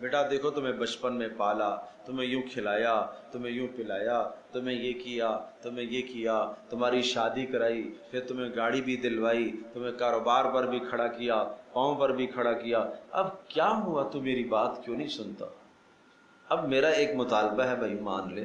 بیٹا دیکھو تمہیں بچپن میں پالا، تمہیں یوں کھلایا، تمہیں یوں پلایا، تمہیں یہ کیا، تمہیں یہ کیا، تمہاری شادی کرائی، پھر تمہیں گاڑی بھی دلوائی، تمہیں کاروبار پر بھی کھڑا کیا، پاؤں پر بھی کھڑا کیا، اب کیا ہوا تو میری بات کیوں نہیں سنتا؟ اب میرا ایک مطالبہ ہے بھائی، مان لے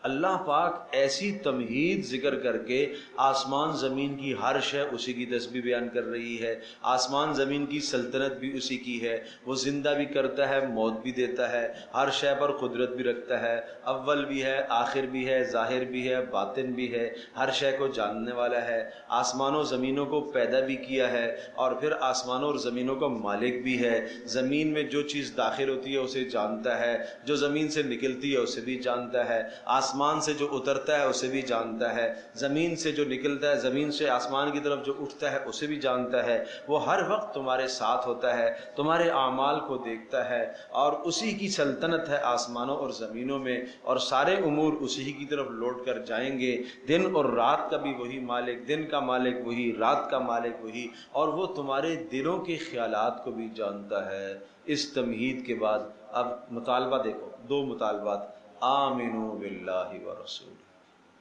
اللہ پاک ایسی تمہید ذکر کر کے آسمان زمین کی ہر شے اسی کی تسبیح بیان کر رہی ہے، آسمان زمین کی سلطنت بھی اسی کی ہے، وہ زندہ بھی کرتا ہے، موت بھی دیتا ہے، ہر شے پر قدرت بھی رکھتا ہے، اول بھی ہے، آخر بھی ہے، ظاہر بھی ہے، باطن بھی ہے، ہر شے کو جاننے والا ہے، آسمانوں زمینوں کو پیدا بھی کیا ہے اور پھر آسمانوں اور زمینوں کا مالک بھی ہے، زمین میں جو چیز داخل ہوتی ہے اسے جانتا ہے، جو زمین سے نکلتی ہے اسے بھی جانتا ہے، آسمان سے جو اترتا ہے اسے بھی جانتا ہے، زمین سے جو نکلتا ہے، زمین سے آسمان کی طرف جو اٹھتا ہے اسے بھی جانتا ہے، وہ ہر وقت تمہارے ساتھ ہوتا ہے، تمہارے اعمال کو دیکھتا ہے، اور اسی کی سلطنت ہے آسمانوں اور زمینوں میں، اور سارے امور اسی کی طرف لوٹ کر جائیں گے، دن اور رات کا بھی وہی مالک، دن کا مالک وہی، رات کا مالک وہی، اور وہ تمہارے دلوں کے خیالات کو بھی جانتا ہے۔ اس تمہید کے بعد اب مطالبہ دیکھو، دو مطالبات، آمنو باللہ ورسول،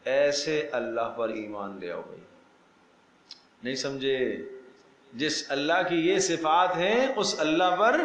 ایسے اللہ پر ایمان لے آؤ بھائی، نہیں سمجھے؟ جس اللہ کی یہ صفات ہیں اس اللہ پر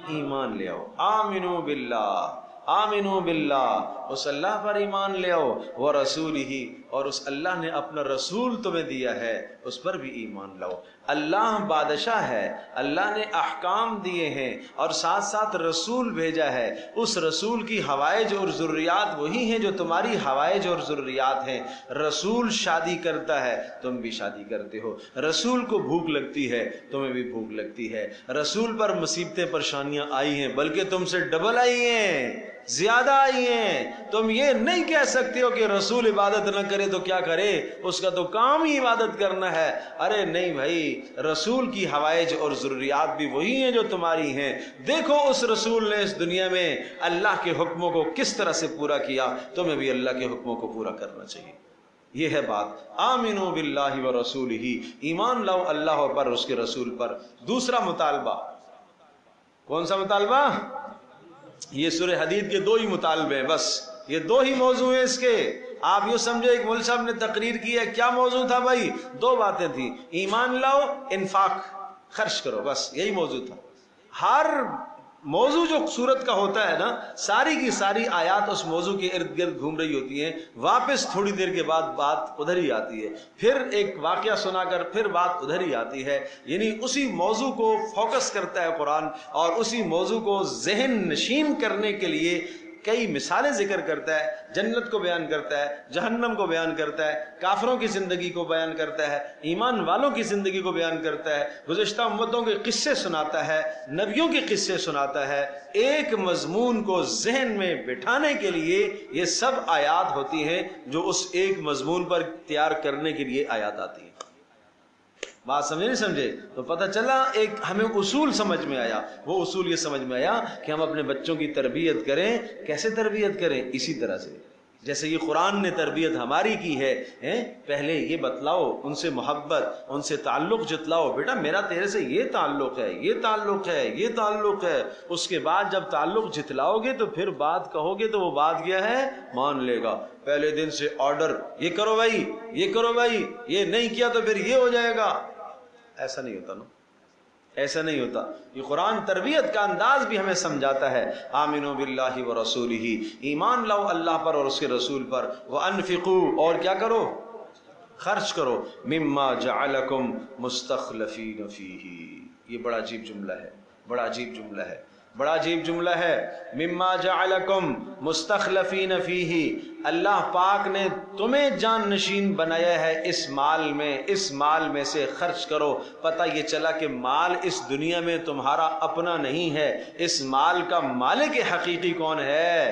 ایمان لے آؤ، آمنو باللہ، آمنو باللہ، اس اللہ پر ایمان لے آؤ، ورسولہ، اور اس اللہ نے اپنا رسول تمہیں دیا ہے اس پر بھی ایمان لاؤ۔ اللہ بادشاہ ہے، اللہ نے احکام دیے ہیں اور ساتھ ساتھ رسول بھیجا ہے، اس رسول کی حوائج اور ضروریات وہی ہیں جو تمہاری حوائج اور ضروریات ہیں۔ رسول شادی کرتا ہے، تم بھی شادی کرتے ہو، رسول کو بھوک لگتی ہے، تمہیں بھی بھوک لگتی ہے، رسول پر مصیبتیں پریشانیاں آئی ہیں، بلکہ تم سے ڈبل آئی ہیں، زیادہ آئی ہیں۔ تم یہ نہیں کہہ سکتے ہو کہ رسول عبادت نہ کرے تو کیا کرے، اس کا تو کام ہی عبادت کرنا ہے۔ ارے نہیں بھائی، رسول کی حوائج اور ضروریات بھی وہی ہیں جو تمہاری ہیں۔ دیکھو اس رسول نے اس دنیا میں اللہ کے حکموں کو کس طرح سے پورا کیا، تمہیں بھی اللہ کے حکموں کو پورا کرنا چاہیے۔ یہ ہے بات، آمنو باللہ ورسولہ، ایمان لاؤ اللہ پر، اس کے رسول پر۔ دوسرا مطالبہ، کون سا مطالبہ؟ یہ سورہ حدید کے دو ہی مطالبے ہیں، بس یہ دو ہی موضوع ہیں اس کے۔ آپ یوں سمجھو ایک مول صاحب نے تقریر کی ہے، کیا موضوع تھا بھائی؟ دو باتیں تھیں، ایمان لاؤ، انفاق، خرچ کرو، بس یہی موضوع تھا۔ ہر موضوع جو سورت کا ہوتا ہے نا، ساری کی ساری آیات اس موضوع کے ارد گرد گھوم رہی ہوتی ہیں، واپس تھوڑی دیر کے بعد بات ادھر ہی آتی ہے، پھر ایک واقعہ سنا کر پھر بات ادھر ہی آتی ہے، یعنی اسی موضوع کو فوکس کرتا ہے قرآن، اور اسی موضوع کو ذہن نشین کرنے کے لیے کئی مثالیں ذکر کرتا ہے، جنت کو بیان کرتا ہے، جہنم کو بیان کرتا ہے، کافروں کی زندگی کو بیان کرتا ہے، ایمان والوں کی زندگی کو بیان کرتا ہے، گزشتہ امتوں کے قصے سناتا ہے، نبیوں کے قصے سناتا ہے۔ ایک مضمون کو ذہن میں بٹھانے کے لیے یہ سب آیات ہوتی ہیں جو اس ایک مضمون پر تیار کرنے کے لیے آیات آتی ہیں۔ بات سمجھے نہیں سمجھے؟ تو پتہ چلا ایک ہمیں اصول سمجھ میں آیا، وہ اصول یہ سمجھ میں آیا کہ ہم اپنے بچوں کی تربیت کریں، کیسے تربیت کریں؟ اسی طرح سے جیسے یہ قرآن نے تربیت ہماری کی ہے، پہلے یہ بتلاؤ، ان سے محبت، ان سے تعلق جتلاؤ، بیٹا میرا تیرے سے یہ تعلق ہے، یہ تعلق ہے، یہ تعلق ہے۔ اس کے بعد جب تعلق جتلاؤ گے تو پھر بات کہو گے تو وہ بات کیا ہے؟ مان لے گا۔ پہلے دن سے آرڈر، یہ کرو بھائی، یہ کرو بھائی، یہ نہیں کیا تو پھر یہ ہو جائے گا، ایسا نہیں ہوتا نا، ایسا نہیں ہوتا۔ یہ قرآن تربیت کا انداز بھی ہمیں سمجھاتا ہے، آمنو باللہ ورسولہ، ایمان لاؤ اللہ پر اور اس کے رسول پر، وانفقوا، اور کیا کرو؟ خرچ کرو، مما جعلکم مستخلفین فیہ۔ یہ بڑا عجیب جملہ ہے، بڑا عجیب جملہ ہے، بڑا عجیب جملہ ہے، مما جعلکم مستخلفین فیہ، اللہ پاک نے تمہیں جان نشین بنایا ہے اس مال میں، اس مال میں سے خرچ کرو۔ پتہ یہ چلا کہ مال اس دنیا میں تمہارا اپنا نہیں ہے، اس مال کا مالک حقیقی کون ہے؟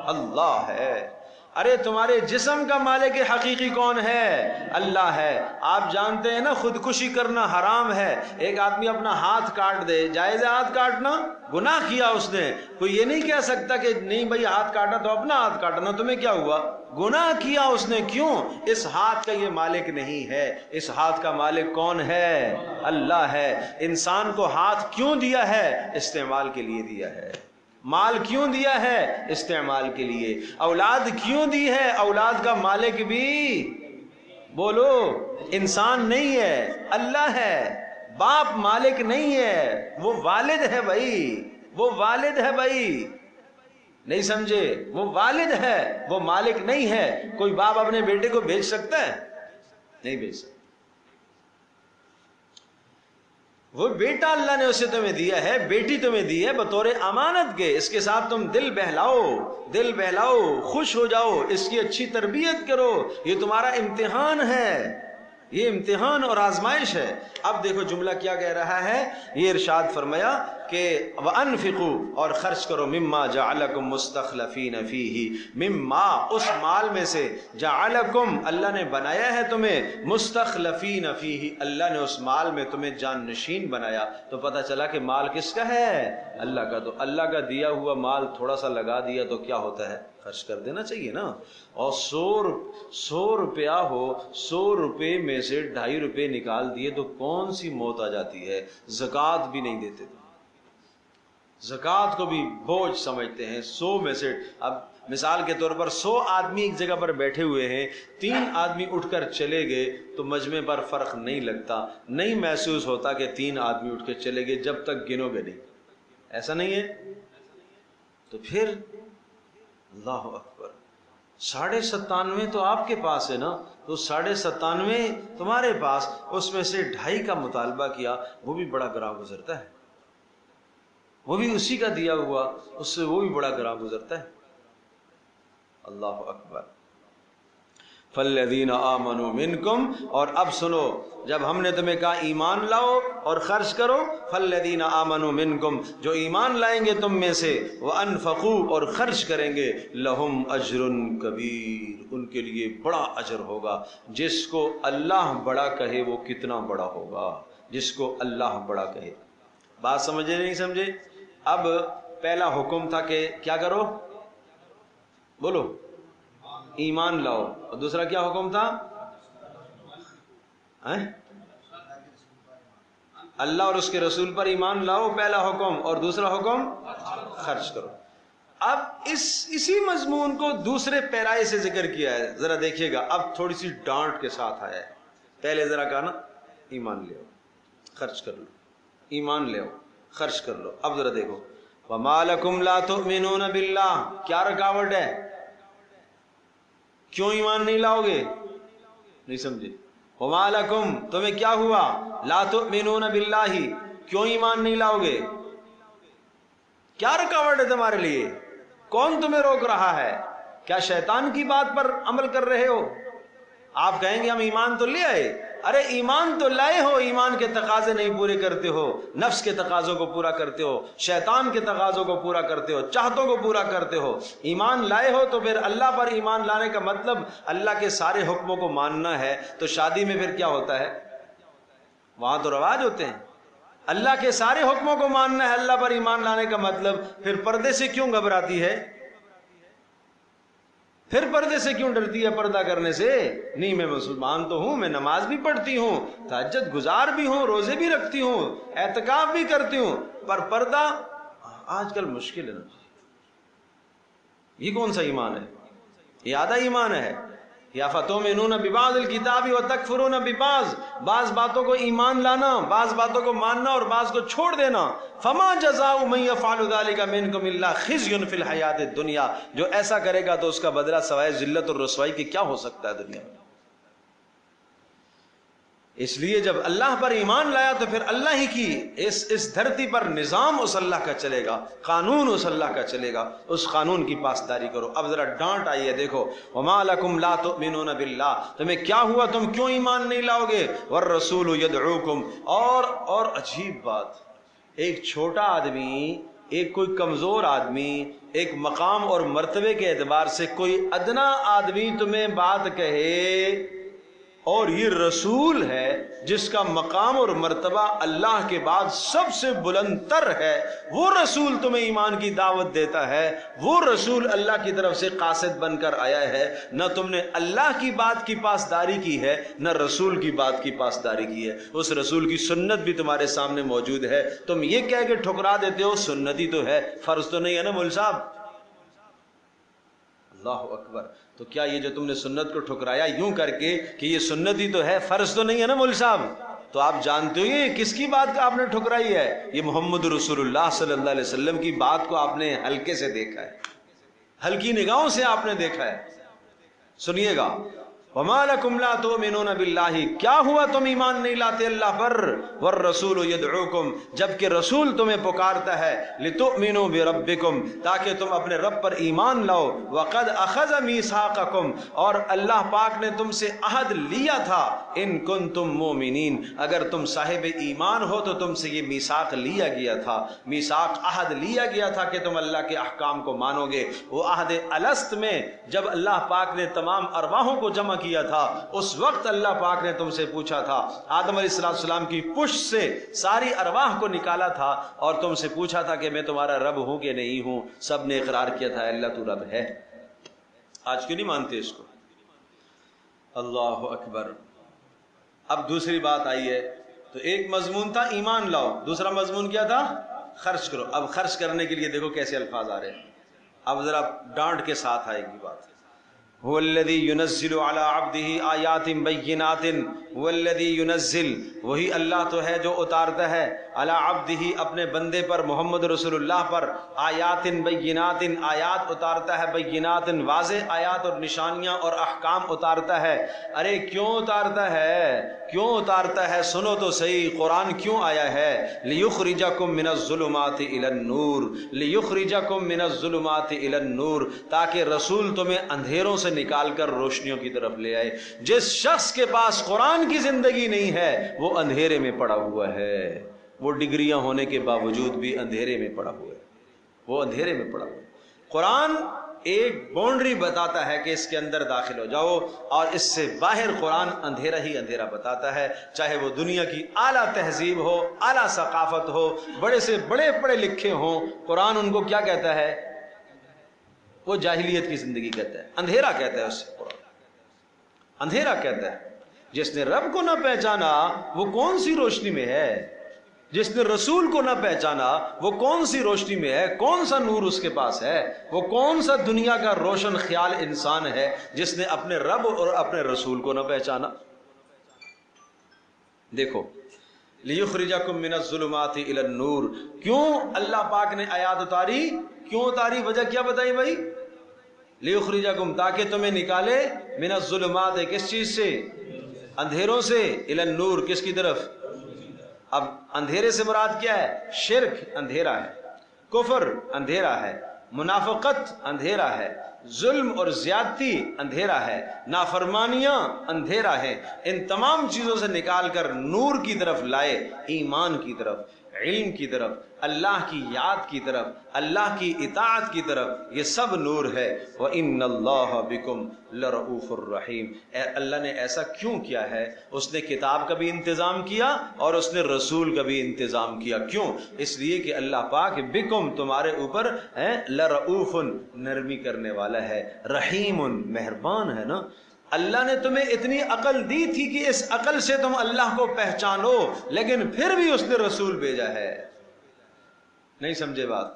اللہ ہے۔ ارے تمہارے جسم کا مالک حقیقی کون ہے؟ اللہ ہے۔ آپ جانتے ہیں نا خودکشی کرنا حرام ہے۔ ایک آدمی اپنا ہاتھ کاٹ دے، جائز ہے ہاتھ کاٹنا؟ گناہ کیا اس نے۔ کوئی یہ نہیں کہہ سکتا کہ نہیں بھائی ہاتھ کاٹا تو اپنا ہاتھ کاٹنا، تمہیں کیا ہوا؟ گناہ کیا اس نے۔ کیوں؟ اس ہاتھ کا یہ مالک نہیں ہے۔ اس ہاتھ کا مالک کون ہے؟ اللہ ہے۔ انسان کو ہاتھ کیوں دیا ہے؟ استعمال کے لیے دیا ہے۔ مال کیوں دیا ہے؟ استعمال کے لیے۔ اولاد کیوں دی ہے؟ اولاد کا مالک بھی بولو انسان نہیں ہے، اللہ ہے۔ باپ مالک نہیں ہے، وہ والد ہے بھائی، وہ والد ہے بھائی، نہیں سمجھے؟ وہ والد ہے، وہ مالک نہیں ہے۔ کوئی باپ اپنے بیٹے کو بیچ سکتا ہے؟ نہیں بیچ سکتا۔ وہ بیٹا اللہ نے اسے تمہیں دیا ہے، بیٹی تمہیں دی ہے بطور امانت کے، اس کے ساتھ تم دل بہلاؤ، خوش ہو جاؤ، اس کی اچھی تربیت کرو۔ یہ تمہارا امتحان ہے، یہ امتحان اور آزمائش ہے۔ اب دیکھو جملہ کیا کہہ رہا ہے، یہ ارشاد فرمایا کہ وَأَنفِقُوا، اور خرچ کرو، مما جعلکم مستخلفین فیہ، مما اس مال میں سے، جعلکم اللہ نے بنایا ہے تمہیں، مستخلفین فیہ اللہ نے اس مال میں تمہیں جان نشین بنایا۔ تو پتہ چلا کہ مال کس کا ہے؟ اللہ کا۔ تو اللہ کا دیا ہوا مال تھوڑا سا لگا دیا تو کیا ہوتا ہے؟ خرچ کر دینا چاہیے نا۔ اور 100 روپیہ ہو، 100 روپے میں سے 2.5 روپے نکال دیے تو کون سی موت آ جاتی ہے؟ زکوٰۃ بھی نہیں دیتے، زکوٰۃ کو بھی بوجھ سمجھتے ہیں۔ 100 میں سے، اب مثال کے طور پر 100 آدمی ایک جگہ پر بیٹھے ہوئے ہیں، 3 آدمی اٹھ کر چلے گئے تو مجمع پر فرق نہیں لگتا، نہیں محسوس ہوتا کہ 3 آدمی اٹھ کے چلے گئے جب تک گنو گے نہیں، ایسا نہیں ہے؟ تو پھر اللہ اکبر، 97.5 تو آپ کے پاس ہے نا، تو 97.5 تمہارے پاس، اس میں سے 2.5 کا مطالبہ کیا، وہ بھی بڑا گراں گزرتا ہے، وہ بھی اسی کا دیا ہوا، اس سے وہ بھی بڑا گراں گزرتا ہے۔ اللہ اکبر۔ فَالَّذِينَ آمَنُوا مِنْكُمْ، اور اب سنو، جب ہم نے تمہیں کہا ایمان لاؤ اور خرچ کرو، فَالَّذِينَ آمَنُوا مِنْكُمْ جو ایمان لائیں گے تم میں سے، وَأَنفَقُوا اور خرچ کریں گے، لَهُمْ أَجْرٌ كَبِيرٌ ان کے لیے بڑا اجر ہوگا۔ جس کو اللہ بڑا کہے وہ کتنا بڑا ہوگا، جس کو اللہ بڑا کہے۔ بات سمجھے نہیں سمجھے؟ اب پہلا حکم تھا کہ کیا کرو؟ بولو ایمان لاؤ، اور دوسرا کیا حکم تھا؟ اللہ اور اس کے رسول پر ایمان لاؤ، پہلا حکم، اور دوسرا حکم خرچ کرو۔ اب اسی مضمون کو دوسرے پیرائے سے ذکر کیا ہے، ذرا دیکھیے گا، اب تھوڑی سی ڈانٹ کے ساتھ آیا ہے۔ پہلے ذرا کہا نا ایمان لے آؤ خرچ کر لو، ایمان لے آؤ خرچ کر لو۔ اب ذرا دیکھو، وَمَا لَكُمْ لَا تُؤْمِنُونَ بِاللَّهِ، کیا رکاوٹ ہے؟ کیوں ایمان نہیں لاؤ گے؟ نہیں سمجھے؟ وَمَا لَكُمْ تمہیں کیا ہوا؟ لَا تُؤْمِنُونَ بِاللَّهِ کیوں ایمان نہیں لاؤ گے؟ کیا رکاوٹ ہے تمہارے لیے؟ کون تمہیں روک رہا ہے؟ کیا شیطان کی بات پر عمل کر رہے ہو؟ آپ کہیں گے ہم ایمان تو لے آئے، ارے ایمان تو لائے ہو، ایمان کے تقاضے نہیں پورے کرتے ہو، نفس کے تقاضوں کو پورا کرتے ہو، شیطان کے تقاضوں کو پورا کرتے ہو، چاہتوں کو پورا کرتے ہو۔ ایمان لائے ہو تو پھر اللہ پر ایمان لانے کا مطلب اللہ کے سارے حکموں کو ماننا ہے۔ تو شادی میں پھر کیا ہوتا ہے؟ وہاں تو رواج ہوتے ہیں۔ اللہ کے سارے حکموں کو ماننا ہے، اللہ پر ایمان لانے کا مطلب پھر پردے سے کیوں گھبراتی ہے؟ پھر پردے سے کیوں ڈرتی ہے؟ پردہ کرنے سے نہیں، میں مسلمان تو ہوں، میں نماز بھی پڑھتی ہوں، تہجد گزار بھی ہوں، روزے بھی رکھتی ہوں، اعتکاف بھی کرتی ہوں، پر پردہ آج کل مشکل ہے نا۔ یہ کون سا ایمان ہے؟ یہ آدھا ایمان ہے۔ یا فتؤمنون ببعض الکتاب وتکفرون ببعض، بعض باتوں کو ایمان لانا، بعض باتوں کو ماننا اور بعض کو چھوڑ دینا۔ فما جزاء من يفعل ذلك منكم الا خزي في الحیاۃ الدنیا، جو ایسا کرے گا تو اس کا بدلہ سوائے ذلت اور رسوائی کے کیا ہو سکتا ہے دنیا میں۔ اس لیے جب اللہ پر ایمان لایا تو پھر اللہ ہی کی اس دھرتی پر نظام اس اللہ کا چلے گا، قانون اس اللہ کا چلے گا، اس قانون کی پاسداری کرو۔ اب ذرا ڈانٹ آئی ہے، دیکھو وما لکم لا تؤمنون باللہ، تمہیں کیا ہوا، تم کیوں ایمان نہیں لاؤ گے؟ والرسول یدعوکم، اور عجیب بات، ایک چھوٹا آدمی ایک کوئی کمزور آدمی ایک مقام اور مرتبے کے اعتبار سے کوئی ادنا آدمی تمہیں بات کہے اور یہ رسول ہے جس کا مقام اور مرتبہ اللہ کے بعد سب سے بلند تر ہے، وہ رسول تمہیں ایمان کی دعوت دیتا ہے، وہ رسول اللہ کی طرف سے قاصد بن کر آیا ہے، نہ تم نے اللہ کی بات کی پاسداری کی ہے نہ رسول کی بات کی پاسداری کی ہے۔ اس رسول کی سنت بھی تمہارے سامنے موجود ہے، تم یہ کہہ کے ٹھکرا دیتے ہو سنتی تو ہے، فرض تو نہیں ہے نا مول صاحب؟ اللہ اکبر۔ تو کیا یہ جو تم نے سنت کو ٹھکرایا یوں کر کے کہ یہ سنت ہی تو ہے، فرض تو نہیں ہے نا مول صاحب؟ تو آپ جانتے ہو یہ کس کی بات آپ نے ٹھکرائی ہے؟ یہ محمد رسول اللہ صلی اللہ علیہ وسلم کی بات کو آپ نے ہلکے سے دیکھا ہے، ہلکی نگاہوں سے آپ نے دیکھا ہے۔ سنیے گا، وَمَا لَكُمْ لَا تُؤْمِنُونَ بِاللَّهِ، کیا ہوا تم ایمان نہیں لاتے اللہ پر؟ وَالرَّسُولُ يَدْعُوكُمْ، جبکہ رسول تمہیں پکارتا ہے لِتُؤْمِنُوا بِرَبِّكُمْ، تاکہ تم اپنے رب پر ایمان لاؤ، وَقَدْ أَخَذَ مِيثَاقَكُمْ، اور اللہ پاک نے تم سے عہد لیا تھا، إِن كُنتُم مُؤْمِنِينَ، اگر تم صاحب ایمان ہو تو تم سے یہ میثاق لیا گیا تھا، میثاق عہد لیا گیا تھا کہ تم اللہ کے احکام کو مانو گے۔ وہ عہد الست میں جب اللہ پاک نے تمام ارواحوں کو جمع کیا تھا، اس وقت اللہ پاک نے تم سے پوچھا تھا، آدم علیہ السلام کی پشت سے ساری ارواح کو نکالا تھا اور تم سے پوچھا تھا کہ میں تمہارا رب ہوں کہ نہیں ہوں، سب نے اقرار کیا تھا اللہ تو رب ہے۔ آج کیوں نہیں مانتے اس کو؟ اللہ اکبر۔ اب دوسری بات آئی ہے، تو ایک مضمون تھا ایمان لاؤ، دوسرا مضمون کیا تھا؟ خرچ کرو۔ اب خرچ کرنے کے لیے دیکھو کیسے الفاظ آ رہے ہیں، اب ذرا ڈانٹ کے ساتھ آئے گی بات۔ هو الذي ينزل على عبده آیات بینات، هو الذي ينزل، وہی اللہ تو ہے جو اتارتا ہے علی عبدہ اپنے بندے پر، محمد رسول اللہ پر، آیات بینات، آیات اتارتا ہے، بینات واضح آیات اور نشانیاں اور احکام اتارتا ہے۔ ارے کیوں اتارتا ہے؟ کیوں اتارتا ہے؟ سنو تو صحیح، قرآن کیوں آیا ہے؟ لیخرجکم من الظلمات الی النور، لیخرجکم من الظلمات الی النور، تاکہ رسول تمہیں اندھیروں سے نکال کر روشنیوں کی طرف لے آئے۔ جس شخص کے پاس قرآن کی زندگی نہیں ہے وہ اندھیرے میں پڑا ہوا ہے، وہ ڈگریاں ہونے کے باوجود بھی اندھیرے میں پڑا ہوا ہے، وہ اندھیرے میں پڑا ہوا ہے۔ قرآن ایک باؤنڈری بتاتا ہے کہ اس کے اندر داخل ہو جاؤ، اور اس سے باہر قرآن اندھیرا ہی اندھیرا بتاتا ہے، چاہے وہ دنیا کی اعلیٰ تہذیب ہو، اعلیٰ ثقافت ہو، بڑے سے بڑے پڑھے لکھے ہوں، قرآن ان کو کیا کہتا ہے؟ وہ جاہلیت کی زندگی کہتا ہے، اندھیرا کہتا ہے اس سے قرآن، اندھیرا کہتا ہے۔ جس نے رب کو نہ پہچانا وہ کون سی روشنی میں ہے؟ جس نے رسول کو نہ پہچانا وہ کون سی روشنی میں ہے؟ کون سا نور اس کے پاس ہے؟ وہ کون سا دنیا کا روشن خیال انسان ہے جس نے اپنے رب اور اپنے رسول کو نہ پہچانا؟ دیکھو، لیخرجکم من الظلمات الی النور، کیوں اللہ پاک نے آیات اتاری؟ کیوں اتاری؟ وجہ کیا بتائی بھائی؟ لیخرجکم، تاکہ تمہیں نکالے، من الظلمات، کس چیز سے؟ اندھیروں سے، الی النور، کس کی طرف؟ اب اندھیرے سے مراد کیا ہے؟ شرک اندھیرا ہے، کفر اندھیرا ہے، منافقت اندھیرا ہے، ظلم اور زیادتی اندھیرا ہے، نافرمانیاں اندھیرا ہے۔ ان تمام چیزوں سے نکال کر نور کی طرف لائے، ایمان کی طرف، علم کی طرف، اللہ کی یاد کی طرف، اللہ کی اطاعت کی طرف، یہ سب نور ہے۔ وَإِنَّ اللَّهَ بِكُمْ لَرَؤُوفٌ الرَّحِيمٌ، اللہ نے ایسا کیوں کیا ہے؟ اس نے کتاب کا بھی انتظام کیا اور اس نے رسول کا بھی انتظام کیا۔ کیوں؟ اس لیے کہ اللہ پاک بکم، تمہارے اوپر لرؤوف، نرمی کرنے والا ہے، رحیم، مہربان ہے نا۔ اللہ نے تمہیں اتنی عقل دی تھی کہ اس عقل سے تم اللہ کو پہچانو، لیکن پھر بھی اس نے رسول بھیجا ہے۔ نہیں سمجھے بات؟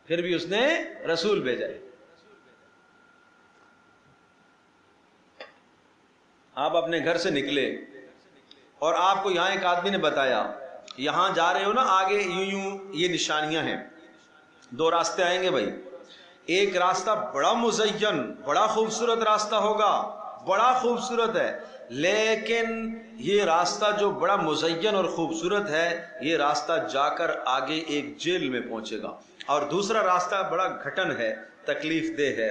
پھر بھی اس نے رسول بھیجا ہے۔ آپ اپنے گھر سے نکلے اور آپ کو یہاں ایک آدمی نے بتایا، یہاں جا رہے ہو نا، آگے یوں یوں یہ نشانیاں ہیں، دو راستے آئیں گے بھائی، ایک راستہ بڑا مزین، بڑا خوبصورت راستہ ہوگا، بڑا خوبصورت ہے، لیکن یہ راستہ جو بڑا مزین اور خوبصورت ہے، یہ راستہ جا کر آگے ایک جیل میں پہنچے گا، اور دوسرا راستہ بڑا گھٹن ہے، تکلیف دہ ہے،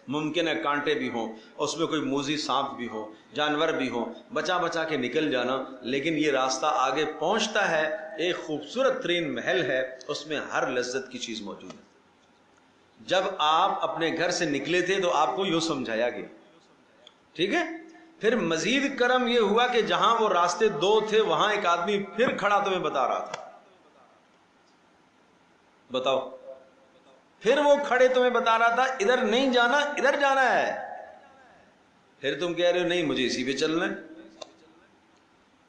ممکن ہے کانٹے بھی ہوں، اس میں کوئی موذی سانپ بھی ہو، جانور بھی ہو، بچا بچا کے نکل جانا، لیکن یہ راستہ آگے پہنچتا ہے، ایک خوبصورت ترین محل ہے، اس میں ہر لذت کی چیز موجود ہے۔ جب آپ اپنے گھر سے نکلے تھے تو آپ کو یوں سمجھایا گیا، ٹھیک ہے؟ پھر مزید کرم یہ ہوا کہ جہاں وہ راستے دو تھے وہاں ایک آدمی پھر کھڑا تمہیں بتا رہا تھا، بتاؤ، پھر وہ کھڑے تمہیں بتا رہا تھا ادھر نہیں جانا، ادھر جانا ہے، پھر تم کہہ رہے ہو نہیں مجھے اسی پہ چلنا ہے،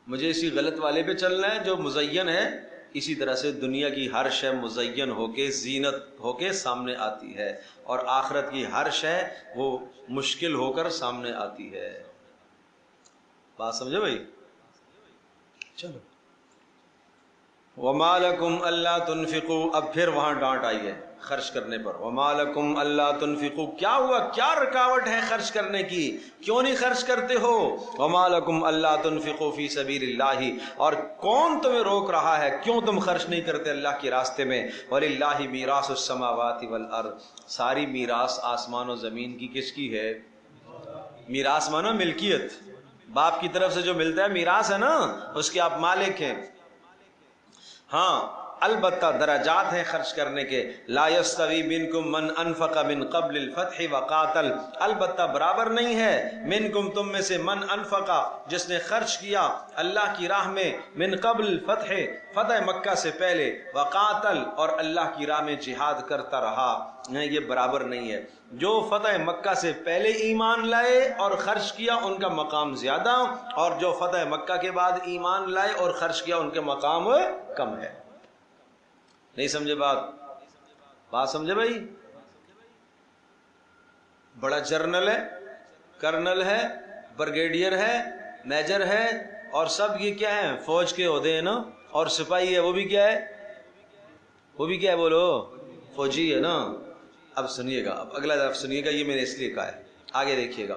مجھے اسی غلط والے پہ چلنا ہے جو مزین ہے۔ اسی طرح سے دنیا کی ہر شے مزین ہو کے زینت ہو کے سامنے آتی ہے، اور آخرت کی ہر شے وہ مشکل ہو کر سامنے آتی ہے۔ بات سمجھے بھائی؟ چلو، وَمَا لَكُمْ أَلَّا تُنْفِقُوا، اب پھر وہاں ڈانٹ آئی ہے خرچ کرنے پر۔ وَمَا لَكُمْ أَلَّا تُنْفِقُوا، کیا ہوا، کیا رکاوٹ ہے خرچ کرنے کی، کیوں نہیں خرچ کرتے ہو؟ وَمَا لَكُمْ أَلَّا تُنْفِقُوا فِي سَبِيلِ اللَّهِ، اور کون تمہیں روک رہا ہے، کیوں تم خرچ نہیں کرتے اللہ کے راستے میں؟ وَلِلَّهِ مِيرَاثُ السَّمَاوَاتِ وَالْأَرْضِ، ساری میراث آسمان و زمین کی کس کی ہے؟ میراث مانا ملکیت، باپ کی طرف سے جو ملتا ہے میراث ہے نا، اس کے آپ مالک ہیں۔ ہاں البتہ درجات ہیں خرچ کرنے کے، لا یستوی منکم من انفق من قبل الفتح وقاتل، البتہ برابر نہیں ہے منکم تم میں سے من انفقا جس نے خرچ کیا اللہ کی راہ میں، من قبل الفتح فتح مکہ سے پہلے، وقاتل اور اللہ کی راہ میں جہاد کرتا رہا، یہ برابر نہیں ہے۔ جو فتح مکہ سے پہلے ایمان لائے اور خرچ کیا ان کا مقام زیادہ، اور جو فتح مکہ کے بعد ایمان لائے اور خرچ کیا ان کے مقام کم ہے۔ نہیں سمجھے بات سمجھے بھائی؟ بڑا جرنل ہے، کرنل ہے، بریگیڈیئر ہے، میجر ہے، اور سب یہ کیا ہیں؟ فوج کے عہدے ہیں نا، اور سپاہی ہے وہ بھی کیا ہے؟ وہ بھی کیا ہے بولو؟ فوجی ہے نا۔ اب سنیے گا، اب اگلا طرف سنیے گا، یہ میں نے اس لیے کہا ہے، آگے دیکھیے گا۔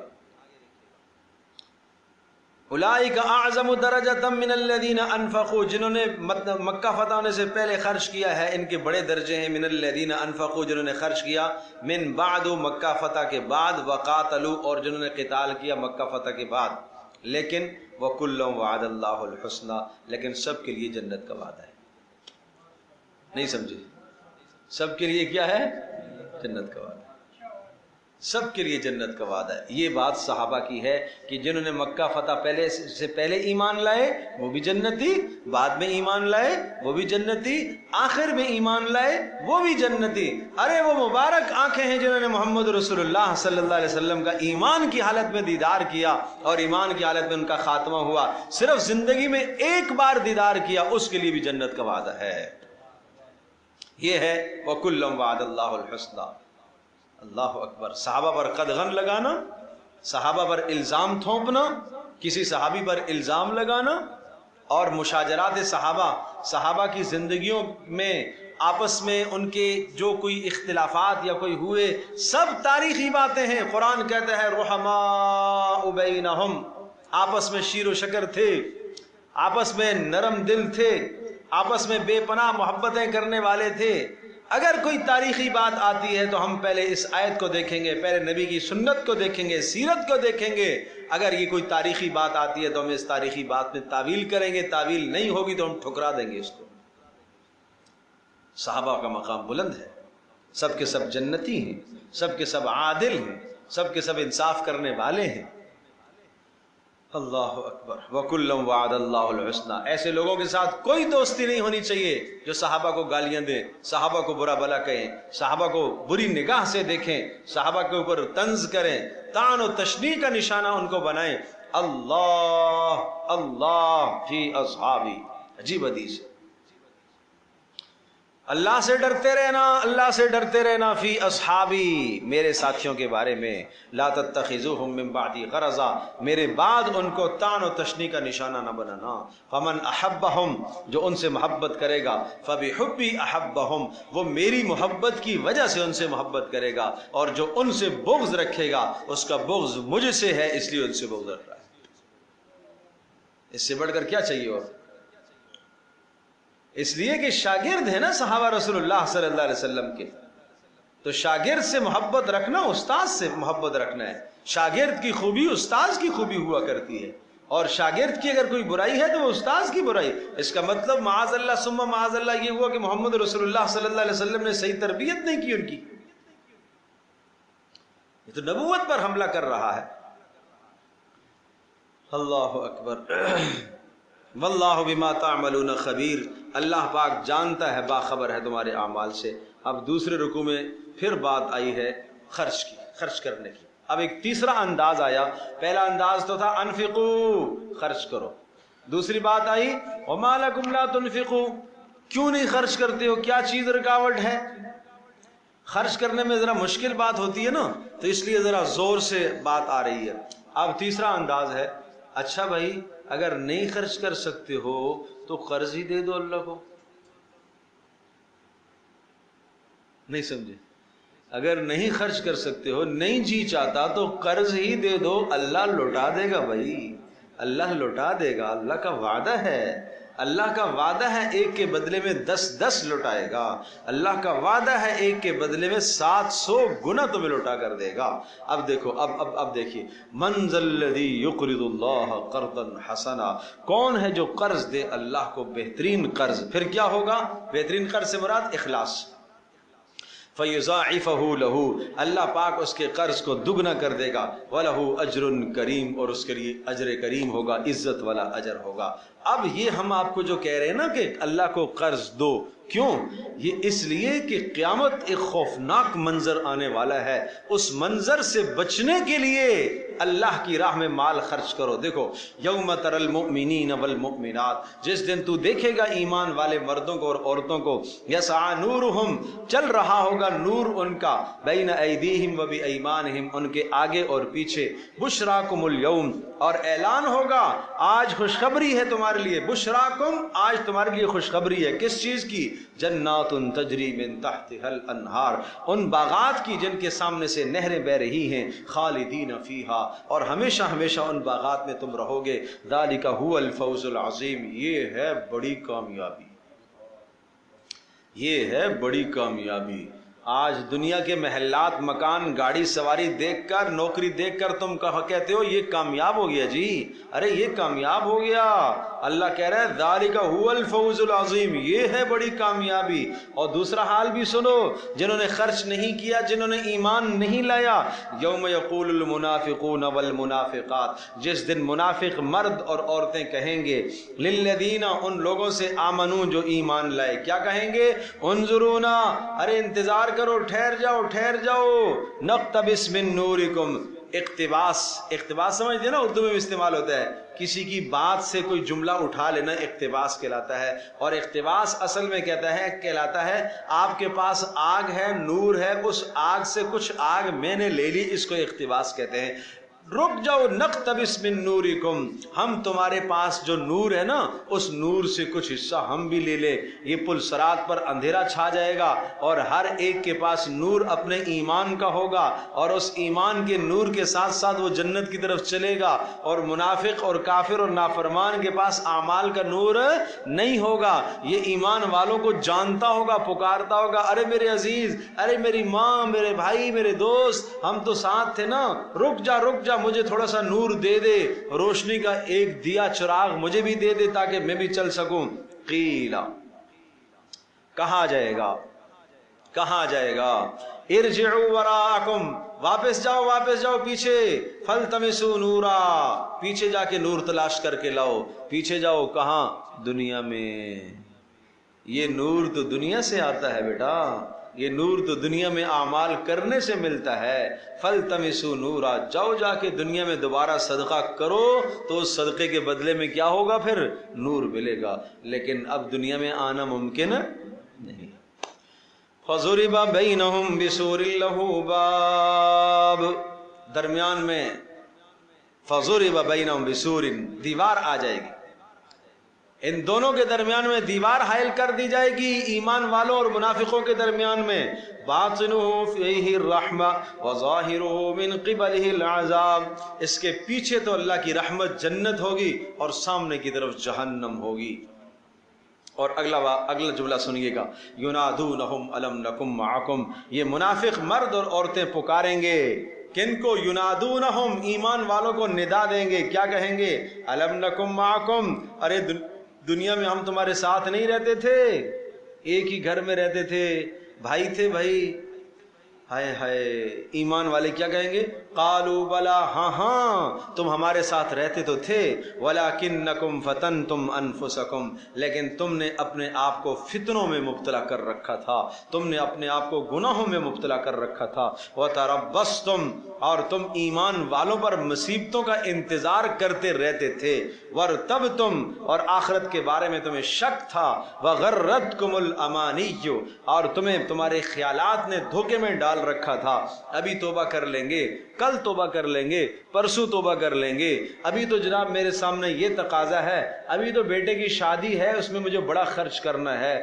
اولئک اعظم درجۃ من الذین انفقوا، جنہوں نے مکہ فتح ہونے سے پہلے خرچ کیا ہے ان کے بڑے درجے ہیں، من الذین انفقوا جنہوں نے خرچ کیا، من بعد مکہ فتح کے بعد، وقاتلوا اور جنہوں نے قتال کیا مکہ فتح کے بعد، لیکن وکلا وعد اللہ الحسنی، لیکن سب کے لیے جنت کا وعدہ ہے۔ نہیں سمجھے؟ سب کے لیے کیا ہے؟ جنت کا وعدہ، سب کے لیے جنت کا وعدہ ہے۔ یہ بات صحابہ کی ہے کہ جنہوں نے مکہ فتح پہلے سے پہلے ایمان لائے وہ بھی جنتی، بعد میں ایمان لائے وہ بھی جنتی، آخر میں ایمان لائے وہ بھی جنتی۔ ارے وہ مبارک آنکھیں ہیں جنہوں نے محمد رسول اللہ صلی اللہ علیہ وسلم کا ایمان کی حالت میں دیدار کیا، اور ایمان کی حالت میں ان کا خاتمہ ہوا، صرف زندگی میں ایک بار دیدار کیا، اس کے لیے بھی جنت کا وعدہ ہے۔ یہ ہے وَكُلًّا وَعَدَ اللَّهُ الْحُسْنَى۔ اللہ اکبر۔ صحابہ پر قدغن لگانا، صحابہ پر الزام تھوپنا، کسی صحابی پر الزام لگانا، اور مشاجرات صحابہ کی زندگیوں میں آپس میں ان کے جو کوئی اختلافات یا کوئی ہوئے، سب تاریخی باتیں ہیں۔ قرآن کہتا ہے رحماء بینہم، آپس میں شیر و شکر تھے، آپس میں نرم دل تھے، آپس میں بے پناہ محبتیں کرنے والے تھے۔ اگر کوئی تاریخی بات آتی ہے تو ہم پہلے اس آیت کو دیکھیں گے، پہلے نبی کی سنت کو دیکھیں گے، سیرت کو دیکھیں گے۔ اگر یہ کوئی تاریخی بات آتی ہے تو ہم اس تاریخی بات میں تعویل کریں گے، تعویل نہیں ہوگی تو ہم ٹھکرا دیں گے اس کو۔ صحابہ کا مقام بلند ہے، سب کے سب جنتی ہیں، سب کے سب عادل ہیں، سب کے سب انصاف کرنے والے ہیں۔ اللہ اکبر۔ وَكُلًّا وَعَدَ اللَّهُ الْحُسْنَى، ایسے لوگوں کے ساتھ کوئی دوستی نہیں ہونی چاہیے جو صحابہ کو گالیاں دیں، صحابہ کو برا بھلا کہیں، صحابہ کو بری نگاہ سے دیکھیں، صحابہ کے اوپر طنز کریں، طعن و تشنیع کا نشانہ ان کو بنائیں۔ اللہ اللہ فی اصحابی، عجیب حدیث ہے۔ اللہ سے ڈرتے رہنا، اللہ سے ڈرتے رہنا، فی اصحابی، میرے ساتھیوں کے بارے میں، لا تتخذوہم من بعدی غرضا، میرے بعد ان کو طعن و تشنیع کا نشانہ نہ بنانا۔ فمن احبہم، جو ان سے محبت کرے گا، فبحبی احبہم، وہ میری محبت کی وجہ سے ان سے محبت کرے گا، اور جو ان سے بغض رکھے گا اس کا بغض مجھ سے ہے، اس لیے ان سے بغض رکھ رہا ہے۔ اس سے بڑھ کر کیا چاہیے؟ اور اس لیے کہ شاگرد ہے نا صحابہ رسول اللہ صلی اللہ علیہ وسلم کے، تو شاگرد سے محبت رکھنا استاد سے محبت رکھنا ہے. شاگرد کی خوبی استاد کی خوبی ہوا کرتی ہے، اور شاگرد کی اگر کوئی برائی ہے تو وہ استاد کی برائی. اس کا مطلب معاذ اللہ ثم معاذ اللہ یہ ہوا کہ محمد رسول اللہ صلی اللہ علیہ وسلم نے صحیح تربیت نہیں کی ان کی. یہ تو نبوت پر حملہ کر رہا ہے. اللہ اکبر. واللہ بما تعملون خبیر. اللہ پاک جانتا ہے، باخبر ہے تمہارے اعمال سے. اب دوسرے رکوع میں پھر بات آئی ہے خرچ کی، خرچ کرنے کی. اب ایک تیسرا انداز آیا. پہلا انداز تو تھا انفقوا، خرچ کرو. دوسری بات آئی وما لکم لا تنفقوا، کیوں نہیں خرچ کرتے ہو، کیا چیز رکاوٹ ہے. خرچ کرنے میں ذرا مشکل بات ہوتی ہے نا، تو اس لیے ذرا زور سے بات آ رہی ہے. اب تیسرا انداز ہے، اچھا بھائی اگر نہیں خرچ کر سکتے ہو تو قرض ہی دے دو اللہ کو. نہیں سمجھے؟ اگر نہیں خرچ کر سکتے ہو، نہیں جی چاہتا تو قرض ہی دے دو، اللہ لوٹا دے گا بھائی، اللہ لوٹا دے گا. اللہ کا وعدہ ہے، اللہ کا وعدہ ہے ایک کے بدلے میں 10 لوٹائے گا. اللہ کا وعدہ ہے ایک کے بدلے میں 700 گنا تمہیں لوٹا کر دے گا. اب دیکھو، اب دیکھیے، من ذا الذی یقرض اللہ قرضا حسنا، کون ہے جو قرض دے اللہ کو بہترین قرض. پھر کیا ہوگا؟ بہترین قرض سے مراد اخلاص. فَيُضَاعِفَهُ لَهُ، اللہ پاک اس کے قرض کو دگنا کر دے گا. وَلَهُ أَجْرٌ کریم، اور اس کے لیے اجر کریم ہوگا، عزت والا اجر ہوگا. اب یہ ہم آپ کو جو کہہ رہے ہیں نا کہ اللہ کو قرض دو، کیوں؟ یہ اس لیے کہ قیامت ایک خوفناک منظر آنے والا ہے. اس منظر سے بچنے کے لیے اللہ کی راہ میں مال خرچ کرو. دیکھو، یوم تر المؤمنین والمؤمنات، جس دن تو دیکھے گا ایمان والے مردوں کو اور عورتوں کو، یسعی نورہم، چل رہا ہوگا نور ان کا، بین ایدیہم و بایمانہم، ان کے آگے اور پیچھے. بشراکم الیوم، اور اعلان ہوگا آج خوشخبری ہے تمہارے لیے. بشراکم، آج تمہارے لیے خوشخبری ہے. کس چیز کی؟ جنات تجری من تحتها الانہار، ان باغات کی جن کے سامنے سے نہریں بہ رہی ہیں. خالدین فیہا، اور ہمیشہ ہمیشہ ان باغات میں تم رہو گے. ذالک هو الفوز العظیم، یہ ہے بڑی کامیابی، یہ ہے بڑی کامیابی. آج دنیا کے محلات، مکان، گاڑی سواری دیکھ کر، نوکری دیکھ کر تم کہتے ہو یہ کامیاب ہو گیا جی. ارے یہ کامیاب ہو گیا. اللہ کہہ رہا ہے ذالک هو الفوز العظیم، یہ ہے بڑی کامیابی. اور دوسرا حال بھی سنو، جنہوں نے خرچ نہیں کیا، جنہوں نے ایمان نہیں لایا. یوم یقول المنافقون والمنافقات، جس دن منافق مرد اور عورتیں کہیں گے للذین، ان لوگوں سے آمنو جو ایمان لائے، کیا کہیں گے؟ انظرونا، ارے انتظار کرو، ٹھہر جاؤ ٹھہر جاؤ. نقتبس من نورکم، اقتباس، اقتباس سمجھتے ہیں نا، اردو میں بھی استعمال ہوتا ہے. کسی کی بات سے کوئی جملہ اٹھا لینا اقتباس کہلاتا ہے. اور اقتباس اصل میں کہلاتا ہے آپ کے پاس آگ ہے، نور ہے، اس آگ سے کچھ آگ میں نے لے لی، اس کو اقتباس کہتے ہیں. رک جاؤ، نقتبس من نورکم، ہم تمہارے پاس جو نور ہے نا، اس نور سے کچھ حصہ ہم بھی لے لے. یہ پل صراط پر اندھیرا چھا جائے گا اور ہر ایک کے پاس نور اپنے ایمان کا ہوگا، اور اس ایمان کے نور کے ساتھ ساتھ وہ جنت کی طرف چلے گا. اور منافق اور کافر اور نافرمان کے پاس اعمال کا نور نہیں ہوگا. یہ ایمان والوں کو جانتا ہوگا، پکارتا ہوگا، ارے میرے عزیز، ارے میری ماں، میرے بھائی، میرے دوست، ہم تو ساتھ تھے نا، رک جا رک جا، مجھے تھوڑا سا نور دے دے، روشنی کا ایک دیا چراغ مجھے بھی دے دے تاکہ میں بھی چل سکوں. قیلا، کہا جائے گا، کہا جائے گا ارجعوا وراءکم، واپس جاؤ واپس جاؤ پیچھے. فالتمسوا نورا، پیچھے جا کے نور تلاش کر کے لاؤ. پیچھے جاؤ کہاں؟ دنیا میں. یہ نور تو دنیا سے آتا ہے بیٹا، یہ نور تو دنیا میں اعمال کرنے سے ملتا ہے. فالتمسوا نورا، جاؤ جا کے دنیا میں دوبارہ صدقہ کرو تو اس صدقے کے بدلے میں کیا ہوگا؟ پھر نور ملے گا. لیکن اب دنیا میں آنا ممکن نہیں. فَضُرِبَ بَيْنَهُمْ بِسُورٍ لَهُ بَابٌ، درمیان میں فَضُرِبَ بَيْنَهُمْ بِسُورٍ، دیوار آ جائے گی، ان دونوں کے درمیان میں دیوار حائل کر دی جائے گی، ایمان والوں اور منافقوں کے درمیان میں. باطنُهُ فِيهِ الرَّحْمَةُ وَظَاهِرُهُ مِنْ قِبَلِهِ الْعَذَابُ، اس کے پیچھے تو اللہ کی رحمت جنت ہوگی اور سامنے کی طرف جہنم ہوگی. اور اگلا جملہ سنیے گا، ینادونہم الم نکم معکم، یہ منافق مرد اور عورتیں پکاریں گے کن کو؟ ینادونہم، ایمان والوں کو ندا دیں گے، کیا کہیں گے؟ الم نکم معکم، ارے دنیا میں ہم تمہارے ساتھ نہیں رہتے تھے؟ ایک ہی گھر میں رہتے تھے، بھائی تھے بھائی۔ ہائے ہائے، ایمان والے کیا کہیں گے؟ قالوا بلا، ہاں ہاں تم ہمارے ساتھ رہتے تو تھے، ولکنکم فتنتم انفسکم، لیکن تم نے اپنے آپ کو فتنوں میں مبتلا کر رکھا تھا، تم نے اپنے آپ کو گناہوں میں مبتلا کر رکھا تھا، وتربصتم، اور تم ایمان والوں پر مصیبتوں کا انتظار کرتے رہتے تھے، ورتبتم، اور آخرت کے بارے میں تمہیں شک تھا، وغرتکم الامانی، اور تمہیں تمہارے خیالات نے دھوکے میں ڈال رکھا تھا۔ ابھی توبہ کر لیں گے، کل توبہ کر لیں گے، پرسوں توبہ کر لیں گے، ابھی تو جناب میرے سامنے یہ تقاضا ہے، ابھی تو بیٹے کی شادی ہے، اس میں مجھے بڑا خرچ کرنا ہے،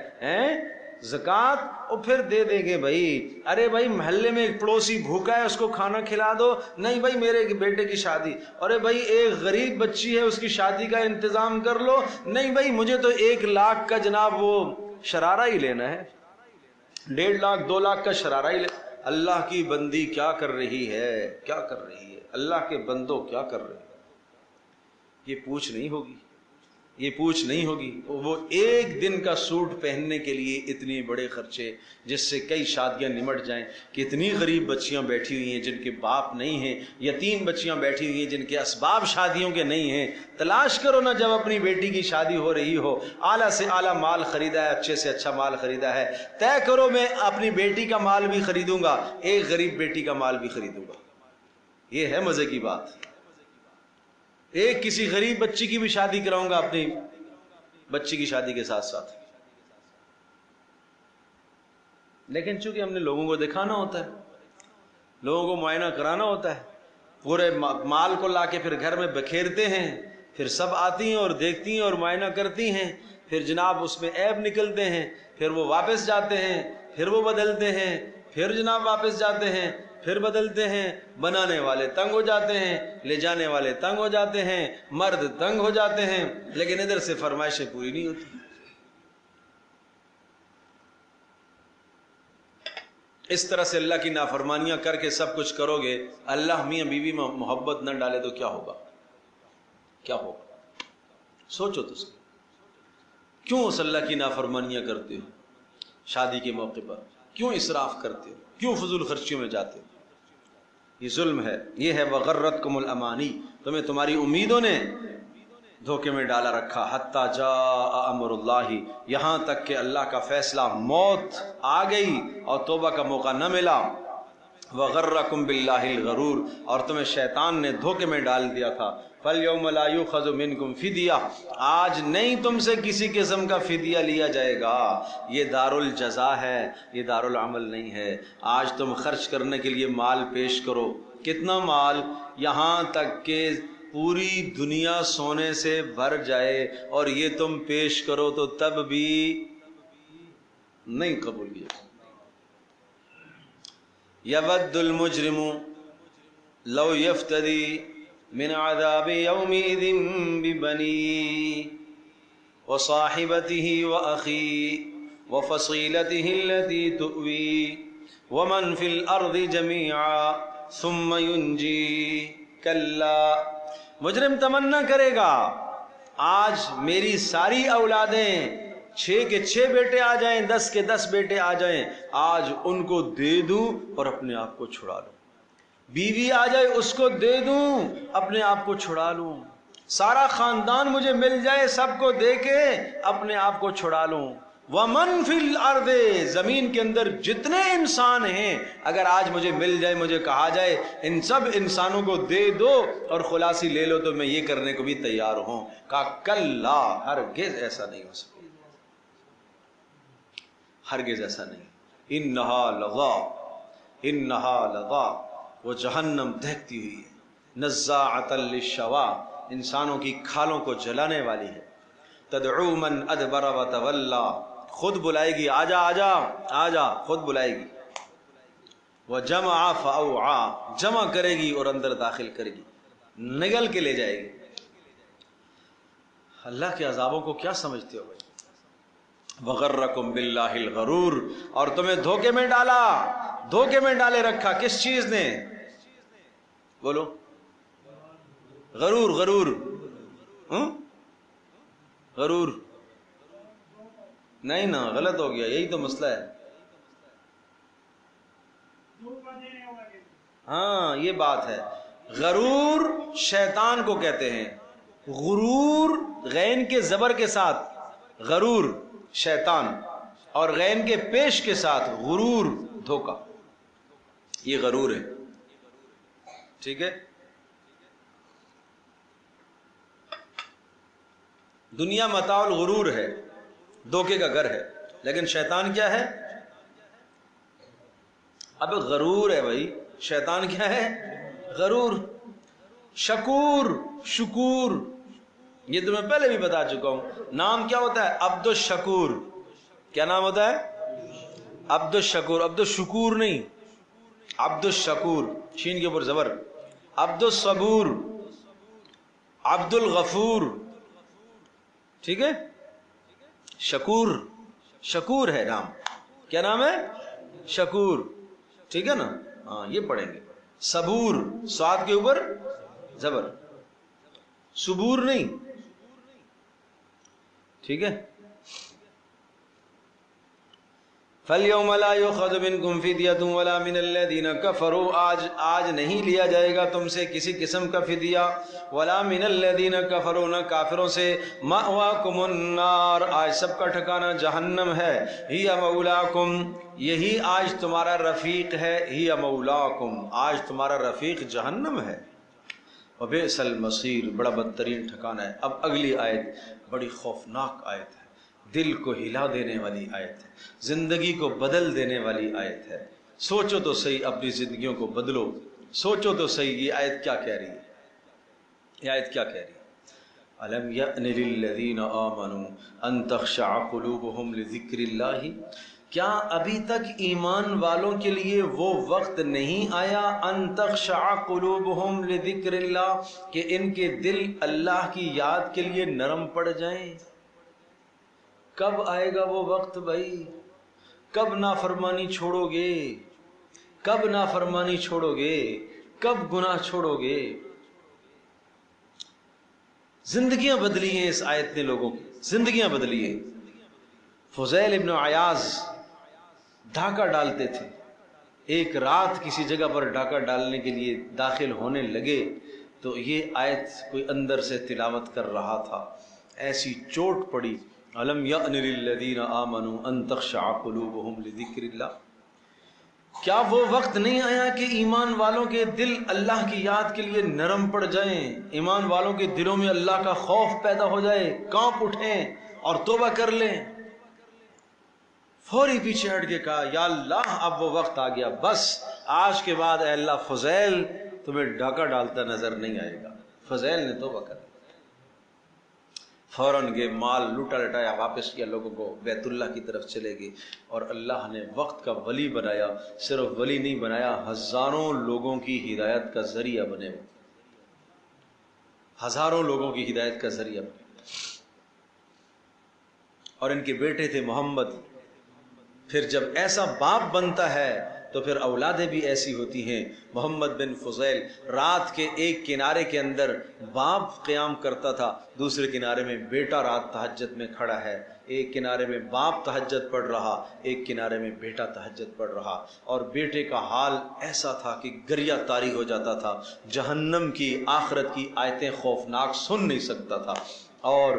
زکوٰۃ اور پھر دے دیں گے بھائی۔ ارے بھائی محلے میں ایک پڑوسی بھوکا ہے، اس کو کھانا کھلا دو، نہیں بھائی میرے بیٹے کی شادی۔ ارے بھائی ایک غریب بچی ہے، اس کی شادی کا انتظام کر لو، نہیں بھائی مجھے تو 1 لاکھ کا جناب وہ شرارہ ہی لینا ہے، 1.5 لاکھ 2 لاکھ کا شرارہ ہی اللہ کی بندی کیا کر رہی ہے، کیا کر رہی ہے، اللہ کے بندوں کیا کر رہے ہیں؟ یہ پوچھ نہیں ہوگی، یہ پوچھ نہیں ہوگی۔ وہ ایک دن کا سوٹ پہننے کے لیے اتنے بڑے خرچے، جس سے کئی شادیاں نمٹ جائیں۔ کتنی غریب بچیاں بیٹھی ہوئی ہیں جن کے باپ نہیں ہیں، یتیم بچیاں بیٹھی ہوئی ہیں جن کے اسباب شادیوں کے نہیں ہیں۔ تلاش کرو نا، جب اپنی بیٹی کی شادی ہو رہی ہو، اعلیٰ سے اعلیٰ مال خریدا ہے، اچھے سے اچھا مال خریدا ہے، طے کرو میں اپنی بیٹی کا مال بھی خریدوں گا، ایک غریب بیٹی کا مال بھی خریدوں گا۔ یہ ہے مزے کی بات، ایک کسی غریب بچی کی بھی شادی کراؤں گا اپنی بچی کی شادی کے ساتھ ساتھ۔ لیکن چونکہ ہم نے لوگوں کو دکھانا ہوتا ہے، لوگوں کو معائنہ کرانا ہوتا ہے، پورے مال کو لا کے پھر گھر میں بکھیرتے ہیں، پھر سب آتی ہیں اور دیکھتی ہیں اور معائنہ کرتی ہیں، پھر جناب اس میں عیب نکلتے ہیں، پھر وہ واپس جاتے ہیں، پھر وہ بدلتے ہیں، پھر جناب واپس جاتے ہیں، پھر بدلتے ہیں۔ بنانے والے تنگ ہو جاتے ہیں، لے جانے والے تنگ ہو جاتے ہیں، مرد تنگ ہو جاتے ہیں، لیکن ادھر سے فرمائشیں پوری نہیں ہوتی۔ اس طرح سے اللہ کی نافرمانیاں کر کے سب کچھ کرو گے، اللہ میاں بیوی میں محبت نہ ڈالے تو کیا ہوگا؟ کیا ہوگا؟ سوچو تو صحیح، کیوں اس اللہ کی نافرمانیاں کرتے ہو؟ شادی کے موقع پر کیوں اسراف کرتے ہو؟ کیوں فضول خرچیوں میں جاتے ہو؟ یہ ظلم ہے، یہ ہے وغرتکم الامانی، تمہیں تمہاری امیدوں نے دھوکے میں ڈالا رکھا، حتی جاء امر اللہ، یہاں تک کہ اللہ کا فیصلہ، موت آ گئی اور توبہ کا موقع نہ ملا۔ وغرکم باللہ الغرور، اور تمہیں شیطان نے دھوکے میں ڈال دیا تھا۔ فالیوم لا یؤخذ منکم فدیہ، آج نہیں تم سے کسی قسم کا فدیہ لیا جائے گا، یہ دار الجزا ہے، یہ دار العمل نہیں ہے۔ آج تم خرچ کرنے کے لیے مال پیش کرو، کتنا مال؟ یہاں تک کہ پوری دنیا سونے سے بھر جائے اور یہ تم پیش کرو تو تب بھی نہیں قبول کیا۔ یود المجرم لو یفتدی من عذاب یومئذ ببنیہ وصاحبته وأخیہ وفصیلته التي تؤویہ ومن فی الارض جمیعا ثم ینجیہ کلا، مجرم تمنا کرے گا آج میری ساری اولادیں، 6 کے 6 بیٹے آ جائیں، 10 کے 10 بیٹے آ جائیں، آج ان کو دے دوں اور اپنے آپ کو چھڑا لوں، بیوی آ جائے اس کو دے دوں اپنے آپ کو چھڑا لوں، سارا خاندان مجھے مل جائے، سب کو دے کے اپنے آپ کو چھڑا لوں۔ وَمَن فِي الْأَرْضِ، زمین کے اندر جتنے انسان ہیں اگر آج مجھے مل جائے، مجھے کہا جائے ان سب انسانوں کو دے دو اور خلاصی لے لو، تو میں یہ کرنے کو بھی تیار ہوں۔ کہا کلا، ہرگز ایسا نہیں ہو سکتا، ہرگز ایسا نہیں۔ انہا لظا، انہا لظا، وہ جہنم دہکتی ہوئی ہے، نزاعۃ للشوا، انسانوں کی کھالوں کو جلانے والی ہے، تدعو من ادبر وتولا، خود بلائے گی، آجا آجا آجا، خود بلائے گی، وجمع فاوعا، جمع کرے گی اور اندر داخل کرے گی، نگل کے لے جائے گی۔ اللہ کے عذابوں کو کیا سمجھتے ہو بھائی؟ وغرکم باللہ الغرور، اور تمہیں دھوکے میں ڈالا، دھوکے میں ڈالے رکھا کس چیز نے؟ بولو، غرور، غرور، غرور نہیں نا، غلط ہو گیا، یہی تو مسئلہ ہے۔ ہاں یہ بات ہے، غرور شیطان کو کہتے ہیں، غرور غین کے زبر کے ساتھ غرور شیطان، اور غین کے پیش کے ساتھ غرور دھوکا، یہ غرور ہے، ٹھیک ہے۔ دنیا متاع الغرور ہے، دھوکے کا گھر ہے، لیکن شیطان کیا ہے؟ اب غرور ہے بھائی، شیطان کیا ہے؟ غرور۔ شکور، شکور، یہ تو میں پہلے بھی بتا چکا ہوں، نام کیا ہوتا ہے؟ عبد الشکور۔ کیا نام ہوتا ہے؟ عبد الشکور، عبد الشکور نہیں، عبد الشکور، شین کے اوپر زبر، عبد الصبور، عبد الغفور، ٹھیک ہے۔ شکور، شکور ہے نام، کیا نام ہے؟ شکور، ٹھیک ہے نا، ہاں یہ پڑھیں گے۔ صبور، صاد کے اوپر زبر، صبور نہیں، ٹھیک ہے۔ فَالْيَوْمَ لَا يُؤْخَذُ مِنْكُمْ فِدْيَةٌ وَلَا مِنَ الَّذِينَ كَفَرُوا، آج نہیں لیا جائے گا تم سے کسی قسم کا فدیہ، وَلَا مِنَ الَّذِينَ كَفَرُوا، نہ کافروں سے، مَأْوَاكُمُ النَّارُ، آج سب کا ٹھکانہ جہنم ہے، هِيَ مَوْلَاكُمْ، یہی آج تمہارا رفیق ہے، هِيَ مَوْلَاكُمْ، آج تمہارا رفیق جہنم ہے، وَبِئْسَ الْمَصِيرُ، بڑا بدترین ٹھکانہ ہے۔ اب اگلی آیت بڑی خوفناک آیت ہے، دل کو ہلا دینے والی آیت ہے، زندگی کو بدل دینے والی آیت ہے۔ سوچو تو صحیح، اپنی زندگیوں کو بدلو، سوچو تو صحیح یہ آیت کیا کہہ رہی ہے، یہ آیت کیا کہہ رہی ہے؟ أَلَمْ يَأْنِ لِلَّذِينَ آمَنُوا أَن تَخْشَعَ قُلُوبُهُمْ لِذِكْرِ اللَّهِ، کیا ابھی تک ایمان والوں کے لیے وہ وقت نہیں آیا، ان تخشع قلوبہم لذکر اللہ، کہ ان کے دل اللہ کی یاد کے لیے نرم پڑ جائیں؟ کب آئے گا وہ وقت بھائی؟ کب نافرمانی چھوڑو گے؟ کب نافرمانی چھوڑو گے؟ کب گناہ چھوڑو گے؟ زندگیاں بدلی ہیں اس آیت نے، لوگوں کی زندگیاں بدلی ہیں۔ فضیل ابن عیاض ڈاکہ ڈالتے تھے، ایک رات کسی جگہ پر ڈاکہ ڈالنے کے لیے داخل ہونے لگے تو یہ آیت کوئی اندر سے تلاوت کر رہا تھا، ایسی چوٹ پڑی، أَلَمْ يَأْنِ لِلَّذِينَ آمَنُوا أَن تَخْشَعَ قُلُوبُهُمْ لِذِكْرِ اللَّهِ، کیا وہ وقت نہیں آیا کہ ایمان والوں کے دل اللہ کی یاد کے لیے نرم پڑ جائیں، ایمان والوں کے دلوں میں اللہ کا خوف پیدا ہو جائے، کانپ اٹھیں اور توبہ کر لیں؟ فوری پیچھے ہٹ کے کہا یا اللہ اب وہ وقت آ گیا، بس آج کے بعد اے اللہ فضیل تمہیں ڈاکہ ڈالتا نظر نہیں آئے گا۔ فضیل نے توبہ کر لی، فوراً گئے، مال لوٹا لٹایا، واپس کیا، لوگوں کو بیت اللہ کی طرف چلے گئے، اور اللہ نے وقت کا ولی بنایا، صرف ولی نہیں بنایا، ہزاروں لوگوں کی ہدایت کا ذریعہ بنے، ہزاروں لوگوں کی ہدایت کا ذریعہ بنے۔ اور ان کے بیٹے تھے محمد، پھر جب ایسا باپ بنتا ہے تو پھر اولادیں بھی ایسی ہوتی ہیں۔ محمد بن فضیل رات کے ایک کنارے کے اندر باپ قیام کرتا تھا، دوسرے کنارے میں بیٹا رات تہجد میں کھڑا ہے، ایک کنارے میں باپ تہجد پڑھ رہا، ایک کنارے میں بیٹا تہجد پڑھ رہا، اور بیٹے کا حال ایسا تھا کہ گریہ طاری ہو جاتا تھا، جہنم کی آخرت کی آیتیں خوفناک سن نہیں سکتا تھا، اور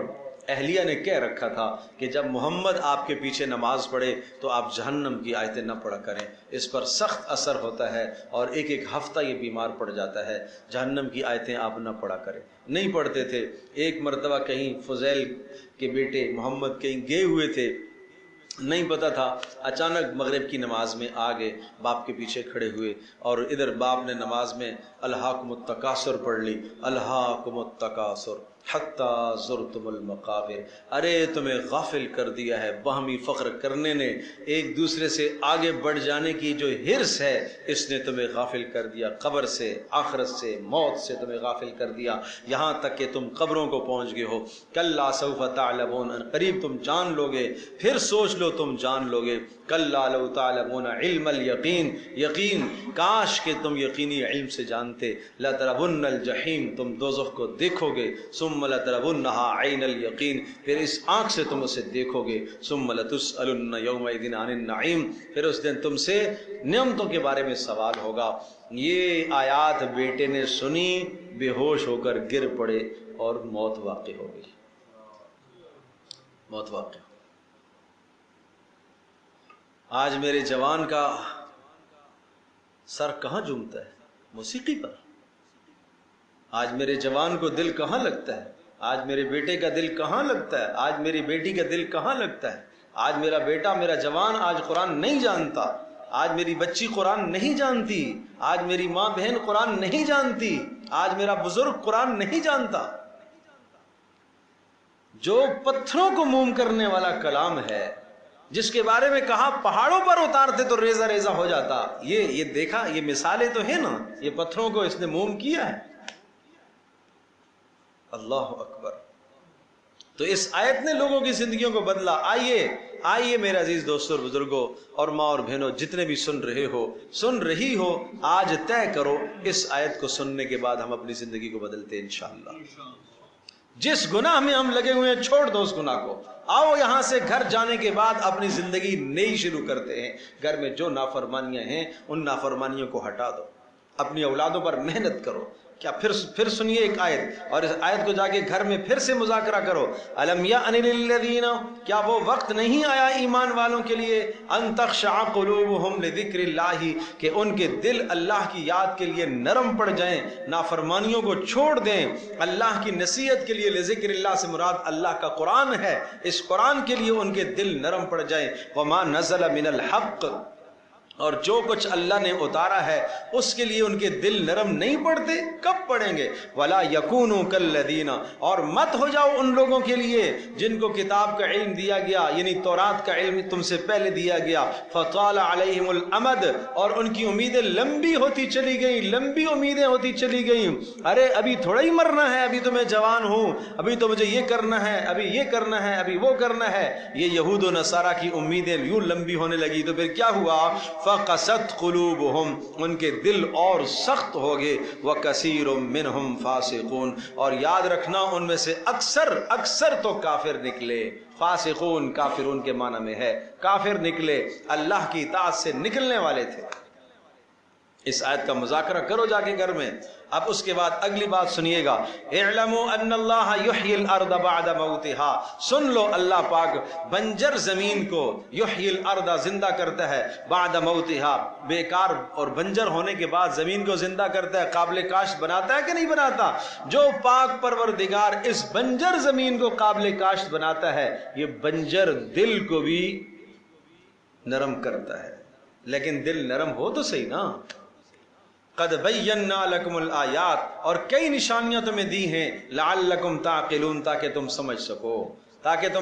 اہلیہ نے کہہ رکھا تھا کہ جب محمد آپ کے پیچھے نماز پڑھے تو آپ جہنم کی آیتیں نہ پڑھا کریں، اس پر سخت اثر ہوتا ہے اور ایک ایک ہفتہ یہ بیمار پڑ جاتا ہے، جہنم کی آیتیں آپ نہ پڑھا کریں۔ نہیں پڑھتے تھے۔ ایک مرتبہ کہیں فضیل کے بیٹے محمد کہیں گئے ہوئے تھے، نہیں پتا تھا، اچانک مغرب کی نماز میں آ گئے، باپ کے پیچھے کھڑے ہوئے، اور ادھر باپ نے نماز میں الہاکم التکاثر پڑھ لی، الہاکم التکاثر، حتی زرتم المقابر، ارے تمہیں غافل کر دیا ہے باہمی فخر کرنے نے، ایک دوسرے سے آگے بڑھ جانے کی جو حرص ہے اس نے تمہیں غافل کر دیا، قبر سے، آخرت سے، موت سے تمہیں غافل کر دیا، یہاں تک کہ تم قبروں کو پہنچ گئے ہو۔ کلا سوف تعلمون، قریب تم جان لو گے، پھر سوچ لو تم جان لو گے۔ کلا لو تعلمون علم الیقین، یقین کاش کہ تم یقینی علم سے جانتے، لترون الجحیم، تم دوزخ کو دیکھو گے، ثم لترونها عین الیقین، پھر اس آنکھ سے تم اسے دیکھو گے، ثم لتسألن یومئذ عن النعیم، پھر اس دن تم سے نعمتوں کے بارے میں سوال ہوگا۔ یہ آیات بیٹے نے سنی، بے ہوش ہو کر گر پڑے اور موت واقع ہو گئی، موت واقع ہو۔ آج میرے جوان کا سر کہاں جھومتا ہے؟ موسیقی پر۔ آج میرے جوان کو دل کہاں لگتا ہے؟ آج میرے بیٹے کا دل کہاں لگتا ہے؟ آج میری بیٹی کا دل کہاں لگتا ہے؟ آج میرا بیٹا، میرا جوان آج قرآن نہیں جانتا، آج میری بچی قرآن نہیں جانتی، آج میری ماں بہن قرآن نہیں جانتی، آج میرا بزرگ قرآن نہیں جانتا۔ جو پتھروں کو موم کرنے والا کلام ہے، جس کے بارے میں کہا پہاڑوں پر اتارتے تو ریزہ ریزہ ہو جاتا، یہ دیکھا، یہ مثالیں تو ہیں نا، یہ پتھروں کو اس نے موم کیا ہے۔ اللہ اکبر۔ تو اس آیت نے لوگوں کی زندگیوں کو بدلا۔ آئیے میرے عزیز دوستوں اور بزرگوں اور ماں اور بہنوں، جتنے بھی سن رہے ہو، سن رہی ہو، آج طے کرو اس آیت کو سننے کے بعد ہم اپنی زندگی کو بدلتے ہیں انشاءاللہ۔ جس گناہ میں ہم لگے ہوئے ہیں چھوڑ دو اس گناہ کو، آؤ یہاں سے گھر جانے کے بعد اپنی زندگی نئی شروع کرتے ہیں۔ گھر میں جو نافرمانیاں ہیں ان نافرمانیوں کو ہٹا دو، اپنی اولادوں پر محنت کرو۔ کیا پھر سنیے ایک آیت، اور اس آیت کو جا کے گھر میں پھر سے مذاکرہ کرو۔ الم یأن للذین، کیا وہ وقت نہیں آیا ایمان والوں کے لیے، ان تخشع قلوبہم لذکر اللہ، کہ ان کے دل اللہ کی یاد کے لیے نرم پڑ جائیں، نافرمانیوں کو چھوڑ دیں، اللہ کی نصیحت کے لیے۔ لذکر اللہ سے مراد اللہ کا قرآن ہے، اس قرآن کے لیے ان کے دل نرم پڑ جائیں۔ وما نزل من الحق، اور جو کچھ اللہ نے اتارا ہے اس کے لیے ان کے دل نرم نہیں پڑتے، کب پڑیں گے؟ وَلَا يَكُونُوا كَالَّذِينَ، اور مت ہو جاؤ ان لوگوں کے لیے جن کو کتاب کا علم دیا گیا، یعنی تورات کا علم تم سے پہلے دیا گیا، فَطَالَ عَلَيْهِمُ الْأَمَدُ، اور ان کی امیدیں لمبی ہوتی چلی گئیں، لمبی امیدیں ہوتی چلی گئیں۔ ارے ابھی تھوڑا ہی مرنا ہے، ابھی تو میں جوان ہوں، ابھی تو مجھے یہ کرنا ہے، ابھی یہ کرنا ہے، ابھی وہ کرنا ہے۔ یہ یہود و نصارہ کی امیدیں یوں لمبی ہونے لگی تو پھر کیا ہوا؟ فَقَسَتْ قُلُوبُهُمْ، ان کے دل اور سخت ہو گئے۔ وَكَثِيرٌ مِّنْهُمْ فَاسِقُونَ، اور یاد رکھنا ان میں سے اکثر تو کافر نکلے۔ فاسقون کافرون کے معنی میں ہے، کافر نکلے، اللہ کی اطاعت سے نکلنے والے تھے۔ اس آیت کا مذاکرہ کرو جا کے گھر میں۔ اب اس کے بعد اگلی بات سنیے گا، اعلموا ان اللہ یحیی الارض بعد موتها، سن لو اللہ پاک بنجر زمین کو، یحیی الارض زندہ کرتا ہے، بعد موتها بیکار اور بنجر ہونے کے بعد زمین کو زندہ کرتا ہے، قابل کاشت بناتا ہے کہ نہیں بناتا؟ جو پاک پروردگار اس بنجر زمین کو قابل کاشت بناتا ہے، یہ بنجر دل کو بھی نرم کرتا ہے۔ لیکن دل نرم ہو تو صحیح نا۔ قد بینا لکم الآیات، اور کئی نشانیاں تمہیں دی ہیں، لعلکم تعقلون، تاکہ تم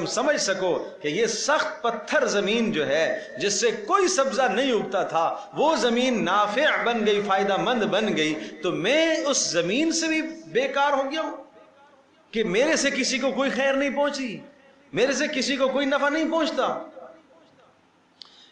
سمجھ سکو کہ یہ سخت پتھر زمین جو ہے جس سے کوئی سبزہ نہیں اگتا تھا، وہ زمین نافع بن گئی، فائدہ مند بن گئی، تو میں اس زمین سے بھی بیکار ہو گیا ہوں کہ میرے سے کسی کو کوئی خیر نہیں پہنچی، میرے سے کسی کو کوئی نفع نہیں پہنچتا۔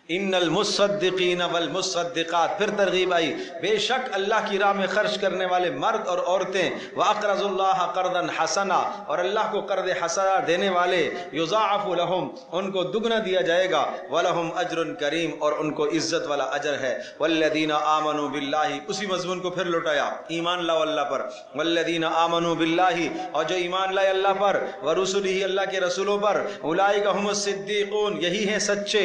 ان المصدقین والمصدقات، پھر ترغیب آئی، بے شک اللہ کی راہ میں خرچ کرنے والے مرد اور عورتیں، وَأَقْرَضُوا اللَّهَ قَرْضًا حَسَنًا، اور اللہ کو قرض حسنہ دینے والے، يُضَاعَفُ لَهُمْ، ان کو دگنا دیا جائے گا، وَلَهُمْ أَجْرٌ كَرِيمٌ، اور ان کو عزت والا اجر ہے۔ وَالَّذِينَ آمَنُوا بِاللَّهِ، اسی مضمون کو پھر لوٹایا، ایمان لاؤ اللہ پر، وَالَّذِينَ آمَنُوا بِاللَّهِ، اور جو ایمان لائے اللہ پر، وَرُسُلِهِ، اللہ کے رسولوں پر، أُولَئِكَ هُمُ الصِّدِّيقُونَ، یہی ہیں سچے،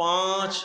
5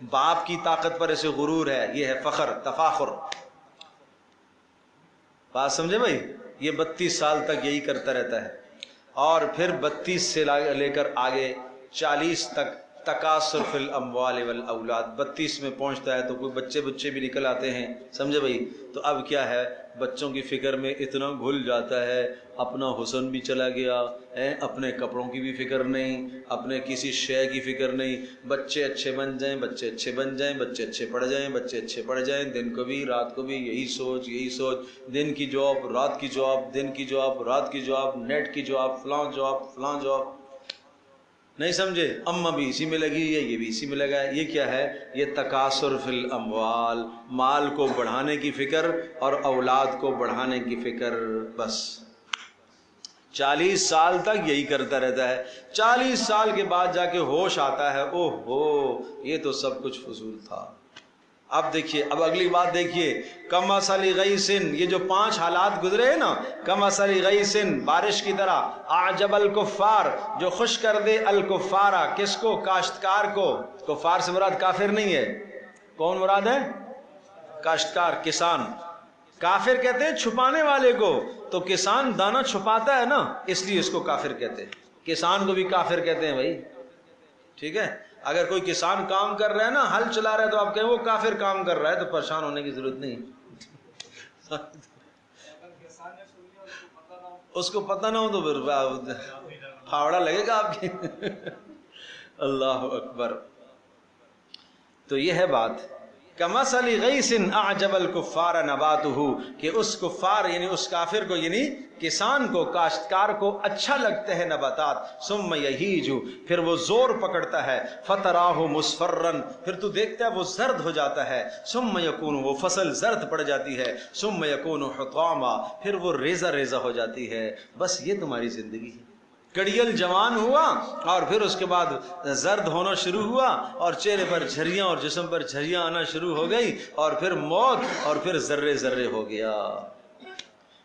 باپ کی طاقت پر اسے غرور ہے، یہ ہے فخر، تفاخر. بات سمجھے بھائی؟ یہ 32 سال تک یہی کرتا رہتا ہے، اور پھر 32 سے لے کر آگے 40 تک تکاثر فی الاموال والاولاد. 32 میں پہنچتا ہے تو کوئی بچے بھی نکل آتے ہیں، سمجھے بھائی؟ تو اب کیا ہے، بچوں کی فکر میں اتنا گھل جاتا ہے، اپنا حسن بھی چلا گیا، اپنے کپڑوں کی بھی فکر نہیں، اپنے کسی شے کی فکر نہیں. بچے اچھے بن جائیں، بچے اچھے بن جائیں، بچے اچھے پڑھ جائیں، بچے اچھے پڑھ جائیں، دن کو بھی رات کو بھی یہی سوچ، دن کی جاب رات کی جاب، دن کی جاب رات کی جاب، نیٹ کی جاب، فلاں جاب. نہیں سمجھے؟ اماں بھی اسی میں لگی ہے، یہ بھی اسی میں لگا ہے. یہ کیا ہے؟ یہ تکاثر فی الاموال، مال کو بڑھانے کی فکر اور اولاد کو بڑھانے کی فکر. بس 40 سال تک یہی کرتا رہتا ہے. 40 سال کے بعد جا کے ہوش آتا ہے، اوہ ہو یہ تو سب کچھ فضول تھا. اب دیکھیے، اب اگلی بات دیکھیے، کمثل غیث، یہ جو 5 حالات گزرے ہیں نا، کمثل غیث، بارش کی طرح، اعجب الکفار، جو خوش کر دے الکفارا، کس کو؟ کاشتکار کو. کفار سے مراد کافر نہیں ہے، کون مراد ہے؟ کاشتکار، کسان. کافر کہتے ہیں چھپانے والے کو، تو کسان دانہ چھپاتا ہے نا، اس لیے اس کو کافر کہتے ہیں. کسان کو بھی کافر کہتے ہیں بھائی، ٹھیک ہے؟ اگر کوئی کسان کام کر رہا ہے نا، ہل چلا رہا ہے، تو آپ کہیں وہ کافر کام کر رہا ہے، تو پریشان ہونے کی ضرورت نہیں. اس کو پتہ نہ ہو تو پھر پھاوڑا لگے گا آپ کی. اللہ اکبر. تو یہ ہے بات، کمثل غیث اعجب الکفار نباتہ، کہ اس کفار یعنی اس کافر کو، یعنی کسان کو، کاشتکار کو اچھا لگتے ہیں نباتات. ثم یہیج، پھر وہ زور پکڑتا ہے، فتراہ مصفرا، پھر تو دیکھتا ہے وہ زرد ہو جاتا ہے. ثم یکون، وہ فصل زرد پڑ جاتی ہے. ثم یکون حطاما، پھر وہ ریزہ ریزہ ہو جاتی ہے. بس یہ تمہاری زندگی ہے. کڑیل جوان ہوا اور پھر اس کے بعد زرد ہونا شروع ہوا، اور چہرے پر جھریاں اور جسم پر جھریاں آنا شروع ہو گئی، اور پھر موت، اور پھر ذرے ذرے ہو گیا.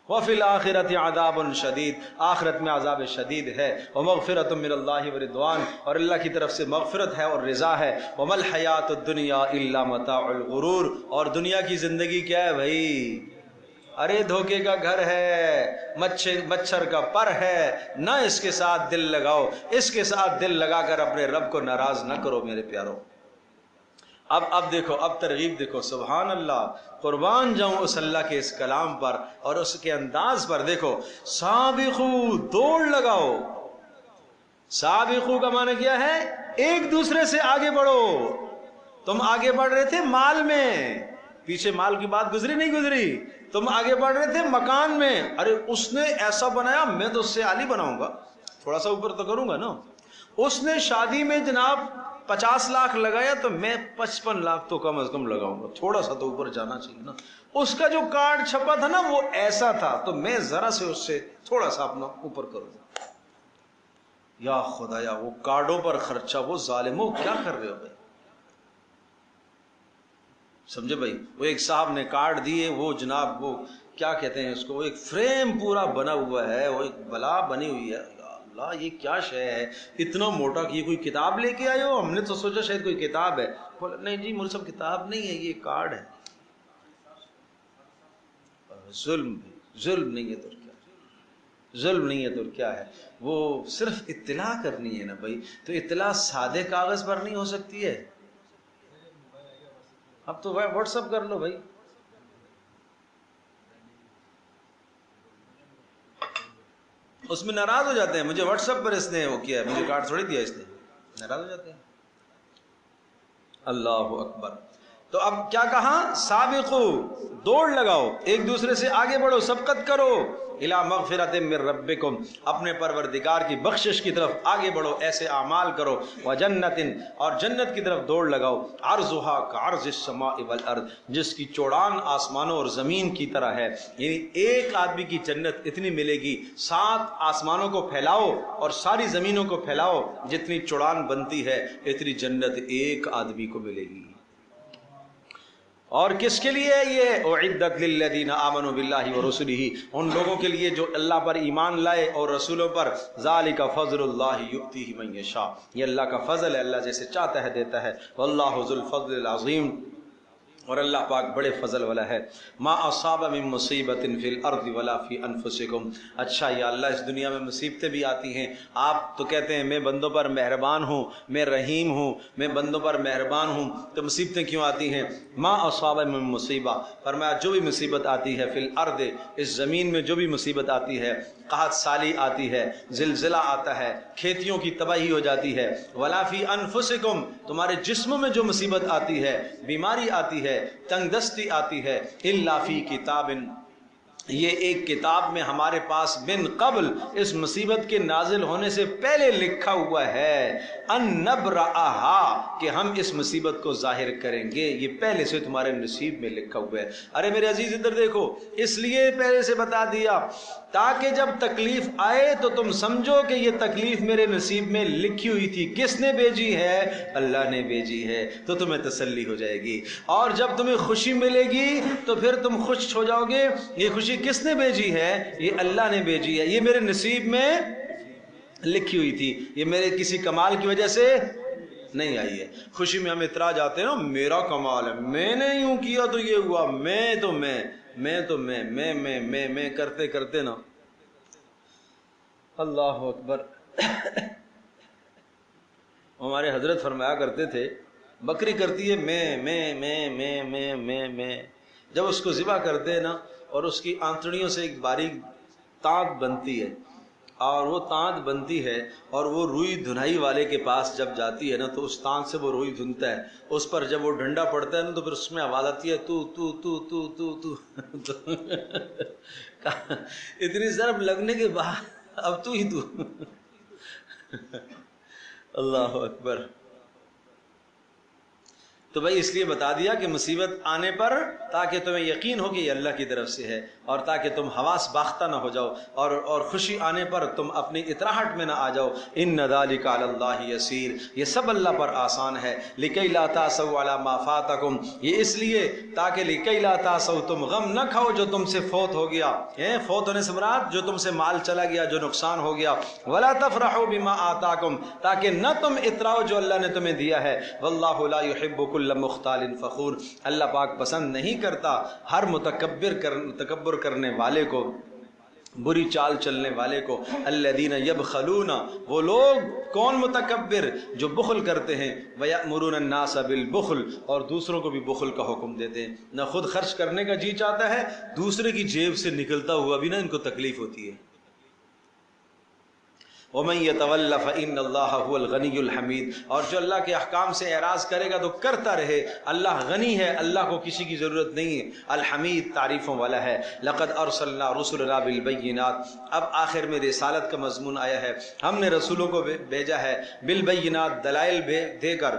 وفی الآخرۃ عذاب شدید، آخرت میں عذاب شدید ہے. ومغفرۃ من اللہ ورضوان، اور اللہ کی طرف سے مغفرت ہے اور رضا ہے. وما الحیات الدنیا الا متاع الغرور، اور دنیا کی زندگی کیا ہے بھائی؟ ارے دھوکے کا گھر ہے، مچھر کا پر ہے. نہ اس کے ساتھ دل لگاؤ، اس کے ساتھ دل لگا کر اپنے رب کو ناراض نہ کرو میرے پیارو. اب دیکھو، اب ترغیب دیکھو، سبحان اللہ، قربان جاؤں اس اللہ کے اس کلام پر اور اس کے انداز پر. دیکھو، سابقو، دوڑ لگاؤ. سابقو کا معنی کیا ہے؟ ایک دوسرے سے آگے بڑھو. تم آگے بڑھ رہے تھے مال میں، پیچھے مال کی بات گزری نہیں گزری؟ تم آگے بڑھ رہے تھے مکان میں، ارے اس نے ایسا بنایا، میں تو اس سے عالی بناؤں گا، تھوڑا سا اوپر تو کروں گا نا. اس نے شادی میں جناب 50 لاکھ لگایا، تو میں 55 لاکھ تو کم از کم لگاؤں گا، تھوڑا سا تو اوپر جانا چاہیے نا. اس کا جو کارڈ چھپا تھا نا وہ ایسا تھا، تو میں ذرا سے اس سے تھوڑا سا اپنا اوپر کروں. یا خدایا، وہ کارڈوں پر خرچہ، وہ ظالموں کیا کر رہے ہو بھائی؟ سمجھے بھائی؟ وہ ایک صاحب نے کارڈ دیے، وہ جناب وہ کیا کہتے ہیں اس کو، وہ ایک فریم پورا بنا ہوا ہے، وہ ایک بلا بنی ہوئی ہے. اللہ یہ کیا شے ہے اتنا موٹا، کہ یہ کوئی کتاب لے کے آئے ہو؟ ہم نے تو سوچا شاید کوئی کتاب ہے. بولا نہیں جی مول صاحب کتاب نہیں ہے، یہ کارڈ ہے. ظلم نہیں ہے تو کیا، ظلم نہیں ہے تو کیا ہے؟ وہ صرف اطلاع کرنی ہے نا بھائی، تو اطلاع سادے کاغذ پر نہیں ہو سکتی ہے. اب تو واٹس ایپ کر لو بھائی. اس میں ناراض ہو جاتے ہیں، مجھے واٹس ایپ پر اس نے وہ کیا ہے، مجھے کارڈ تھوڑی دیا اس نے، ناراض ہو جاتے ہیں. اللہ اکبر. تو اب کیا کہا؟ سابقو، دوڑ لگاؤ، ایک دوسرے سے آگے بڑھو، سبقت کرو. الی مغفرۃ من ربکم، اپنے پروردگار کی بخشش کی طرف آگے بڑھو، ایسے اعمال کرو. وجنت، اور جنت کی طرف دوڑ لگاؤ. عرضھا کعرض السماء والارض، جس کی چوڑان آسمانوں اور زمین کی طرح ہے. یعنی ایک آدمی کی جنت اتنی ملے گی، 7 آسمانوں کو پھیلاؤ اور ساری زمینوں کو پھیلاؤ، جتنی چوڑان بنتی ہے اتنی جنت ایک آدمی کو ملے گی. اور کس کے لیے یہ اعدت للذین آمنوا باللہ ورسلہ، ان لوگوں کے لیے جو اللہ پر ایمان لائے اور رسولوں پر، ذالک فضل اللہ یؤتیہ من یشاء، یہ اللہ کا فضل ہے، اللہ جیسے چاہتا ہے دیتا ہے، واللہ ذو الفضل العظیم، اور اللہ پاک بڑے فضل والا ہے۔ ما اصاب من مصیبت فی الارض ولا فی انفسکم، اچھا یا اللہ اس دنیا میں مصیبتیں بھی آتی ہیں، آپ تو کہتے ہیں میں بندوں پر مہربان ہوں، میں رحیم ہوں، میں بندوں پر مہربان ہوں، تو مصیبتیں کیوں آتی ہیں؟ ما اصاب من مصیبہ، فرمایا جو بھی مصیبت آتی ہے، فی الارض اس زمین میں جو بھی مصیبت آتی ہے، قحط سالی آتی ہے، زلزلہ آتا ہے، کھیتیوں کی تباہی ہو جاتی ہے، ولا فی انفسکم، تمہارے جسموں میں جو مصیبت آتی ہے، بیماری آتی ہے، تنگ دستی آتی ہے، الا فی کتاب، یہ ایک کتاب میں ہمارے پاس من قبل، اس مصیبت کے نازل ہونے سے پہلے لکھا ہوا ہے، ان نبرأہا، کہ ہم اس مصیبت کو ظاہر کریں گے، یہ پہلے سے تمہارے نصیب میں لکھا ہوا ہے۔ ارے میرے عزیز ادھر دیکھو، اس لیے پہلے سے بتا دیا تاکہ جب تکلیف آئے تو تم سمجھو کہ یہ تکلیف میرے نصیب میں لکھی ہوئی تھی، کس نے بھیجی ہے؟ اللہ نے بھیجی ہے، تو تمہیں تسلی ہو جائے گی، اور جب تمہیں خوشی ملے گی تو پھر تم خوش ہو جاؤ گے، یہ خوشی کس نے بھیجی ہے؟ یہ اللہ نے بھیجی ہے، یہ میرے نصیب میں لکھی ہوئی تھی، یہ میرے کسی کمال کی وجہ سے نہیں آئی ہے۔ خوشی میں ہم اعتراض آتے ہیں نا، میرا کمال ہے، میں نے یوں کیا تو یہ ہوا، میں کرتے کرتے نا، اللہ اکبر۔ ہمارے حضرت فرمایا کرتے تھے، بکری کرتی ہے میں، جب اس کو ذبح کرتے ہیں نا، اور اس کی آنتڑیوں سے ایک باریک تانت بنتی ہے، اور وہ تانت بنتی ہے، اور وہ روئی دھنائی والے کے پاس جب جاتی ہے نا، تو اس تانت سے وہ روئی دھنتا ہے، اس پر جب وہ ڈنڈا پڑتا ہے نا، تو پھر اس میں آواز آتی ہے تو اتنی ضرب لگنے کے بعد اب تو ہی تو اللہ اکبر۔ تو بھائی اس لیے بتا دیا کہ مصیبت آنے پر تاکہ تمہیں یقین ہو کہ یہ اللہ کی طرف سے ہے، اور تاکہ تم حواس باختہ نہ ہو جاؤ، اور خوشی آنے پر تم اپنی اطراحٹ میں نہ آ جاؤ۔ ان ذالک علی اللہ یسیر، یہ سب اللہ پر آسان ہے۔ لکی لا تاسوا علی ما فاتکم، یہ اس لیے تاکہ لکی لا تاسوا، تم غم نہ کھاؤ جو تم سے فوت ہو گیا، فوت ہونے سے مراد جو تم سے مال چلا گیا، جو نقصان ہو گیا، ولا تفرحوا بما آتاکم، تاکہ نہ تم اتراؤ جو اللہ نے تمہیں دیا ہے، واللہ لا یحب کل مختال فخور، اللہ پاک پسند نہیں کرتا ہر تکبر کرنے والے کو، بری چال چلنے والے کو۔ الذین یبخلون، وہ لوگ کون متکبر؟ جو بخل کرتے ہیں، ویأمرون الناس بالبخل، اور دوسروں کو بھی بخل کا حکم دیتے ہیں، نہ خود خرچ کرنے کا جی چاہتا ہے، دوسرے کی جیب سے نکلتا ہوا بھی نہ ان کو تکلیف ہوتی ہے۔ وَمَن يَتَوَلَّ فَإِنَّ اللَّهَ هُوَ الْغَنِيُّ الْحَمِيدُ، اور جو اللہ کے احکام سے اعراض کرے گا تو کرتا رہے، اللہ غنی ہے، اللہ کو کسی کی ضرورت نہیں ہے، الحمید تعریفوں والا ہے۔ لَقَدْ أَرْسَلْنَا رُسُلَنَا بِالْبَيِّنَاتِ، اب آخر میں رسالت کا مضمون آیا ہے، ہم نے رسولوں کو بھیجا ہے بالبینات، دلائل دے کر،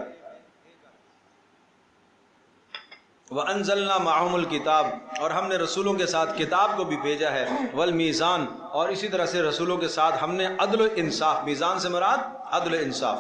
وَأَنزَلْنَا مَعَهُمُ الْكِتَابَ، اور ہم نے رسولوں کے ساتھ کتاب کو بھی بھیجا ہے، وَالْمِيزَانَ، اور اسی طرح سے رسولوں کے ساتھ ہم نے عدل و انصاف، میزان سے مراد عدل و انصاف،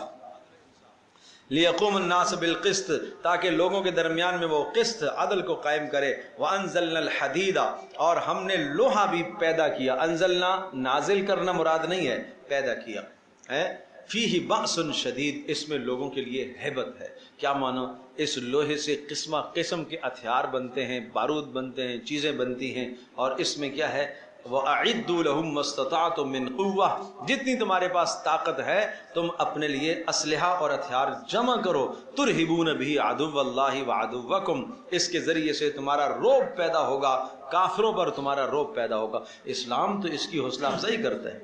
لِيَقُومَ النَّاسُ بِالْقِسْطِ، تاکہ لوگوں کے درمیان میں وہ قسط عدل کو قائم کرے، وَأَنزَلْنَا الْحَدِيدَ، اور ہم نے لوہا بھی پیدا کیا، انزلنا نازل کرنا مراد نہیں ہے، پیدا کیا ہے، فیہ بأس شدید، اس میں لوگوں کے لیے ہیبت ہے۔ کیا معنی؟ اس لوہے سے قسم کے ہتھیار بنتے ہیں، بارود بنتے ہیں، چیزیں بنتی ہیں، اور اس میں کیا ہے؟ وَأَعِدُّوا لَهُم مَّا اسْتَطَعْتُم مِّن قُوَّةٍ، جتنی تمہارے پاس طاقت ہے تم اپنے لیے اسلحہ اور ہتھیار جمع کرو، تُرْهِبُونَ بِهِ عَدُوَّ اللَّهِ وَعَدُوَّكُمْ، اس کے ذریعے سے تمہارا رعب پیدا ہوگا، کافروں پر تمہارا رعب پیدا ہوگا۔ اسلام تو اس کی حوصلہ افزائی کرتا ہے۔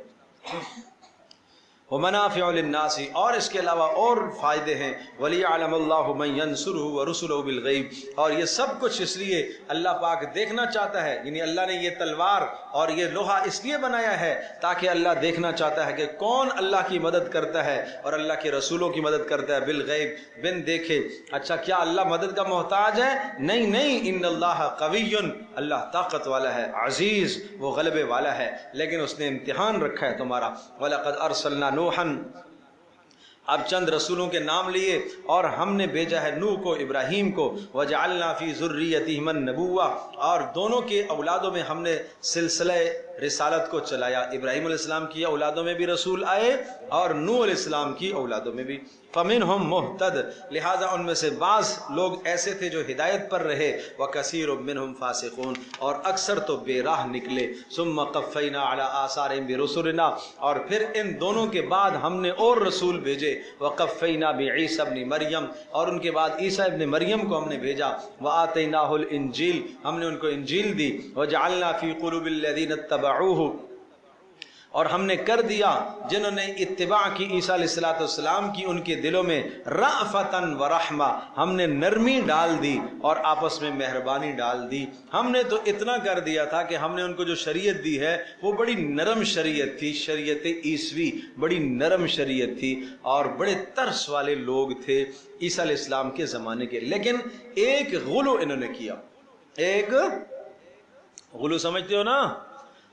ومنافع للناس، اور اس کے علاوہ اور فائدے ہیں، وَلِيَعْلَمَ اللَّهُ مَن يَنْصُرُهُ وَرُسُلُهُ بِالْغَيْبِ، اور یہ سب کچھ اس لیے اللہ پاک دیکھنا چاہتا ہے، یعنی اللہ نے یہ تلوار اور یہ لوہا اس لیے بنایا ہے تاکہ اللہ دیکھنا چاہتا ہے کہ کون اللہ کی مدد کرتا ہے اور اللہ کے رسولوں کی مدد کرتا ہے، بالغیب، بن دیکھے۔ اچھا کیا اللہ مدد کا محتاج ہے؟ نہیں، ان اللہ قوی، اللہ طاقت والا ہے، عزیز، وہ غلبے والا ہے، لیکن اس نے امتحان رکھا ہے تمہارا۔ وَلَقَدْ أَرْسَلْنَا نوحا، اب چند رسولوں کے نام لیے، اور ہم نے بھیجا ہے نوح کو، ابراہیم کو، وجعلنا فی ذریتہم النبوہ، اور دونوں کے اولادوں میں ہم نے سلسلہ رسالت کو چلایا۔ ابراہیم علیہ السلام کی اولادوں میں بھی رسول آئے اور نوح علیہ السلام کی اولادوں میں بھی۔ فمنہم مہتد، لہٰذا ان میں سے بعض لوگ ایسے تھے جو ہدایت پر رہے، وکثیر منہم فاسقون، اور اکثر تو بے راہ نکلے۔ ثم قفینا علی آثارہم برسلنا، اور پھر ان دونوں کے بعد ہم نے اور رسول بھیجے، وقفینا بعیسی ابن مریم، اور ان کے بعد عیسیٰ ابن مریم کو ہم نے بھیجا، وآتیناہ الانجیل، ہم نے ان کو انجیل دی، وجعلنا فی قلوب الذین اتبعوہ، اور ہم نے کر دیا جنہوں نے اتباع کی عیسیٰ علیہ السلام کی ان کے دلوں میں رأفتاً ورحمہ، ہم نے نرمی ڈال دی اور آپس میں مہربانی ڈال دی۔ ہم نے تو اتنا کر دیا تھا کہ ہم نے ان کو جو شریعت دی ہے وہ بڑی نرم شریعت تھی، شریعت عیسوی بڑی نرم شریعت تھی، اور بڑے ترس والے لوگ تھے عیسیٰ علیہ السلام کے زمانے کے۔ لیکن ایک غلو انہوں نے کیا، ایک غلو سمجھتے ہو نا،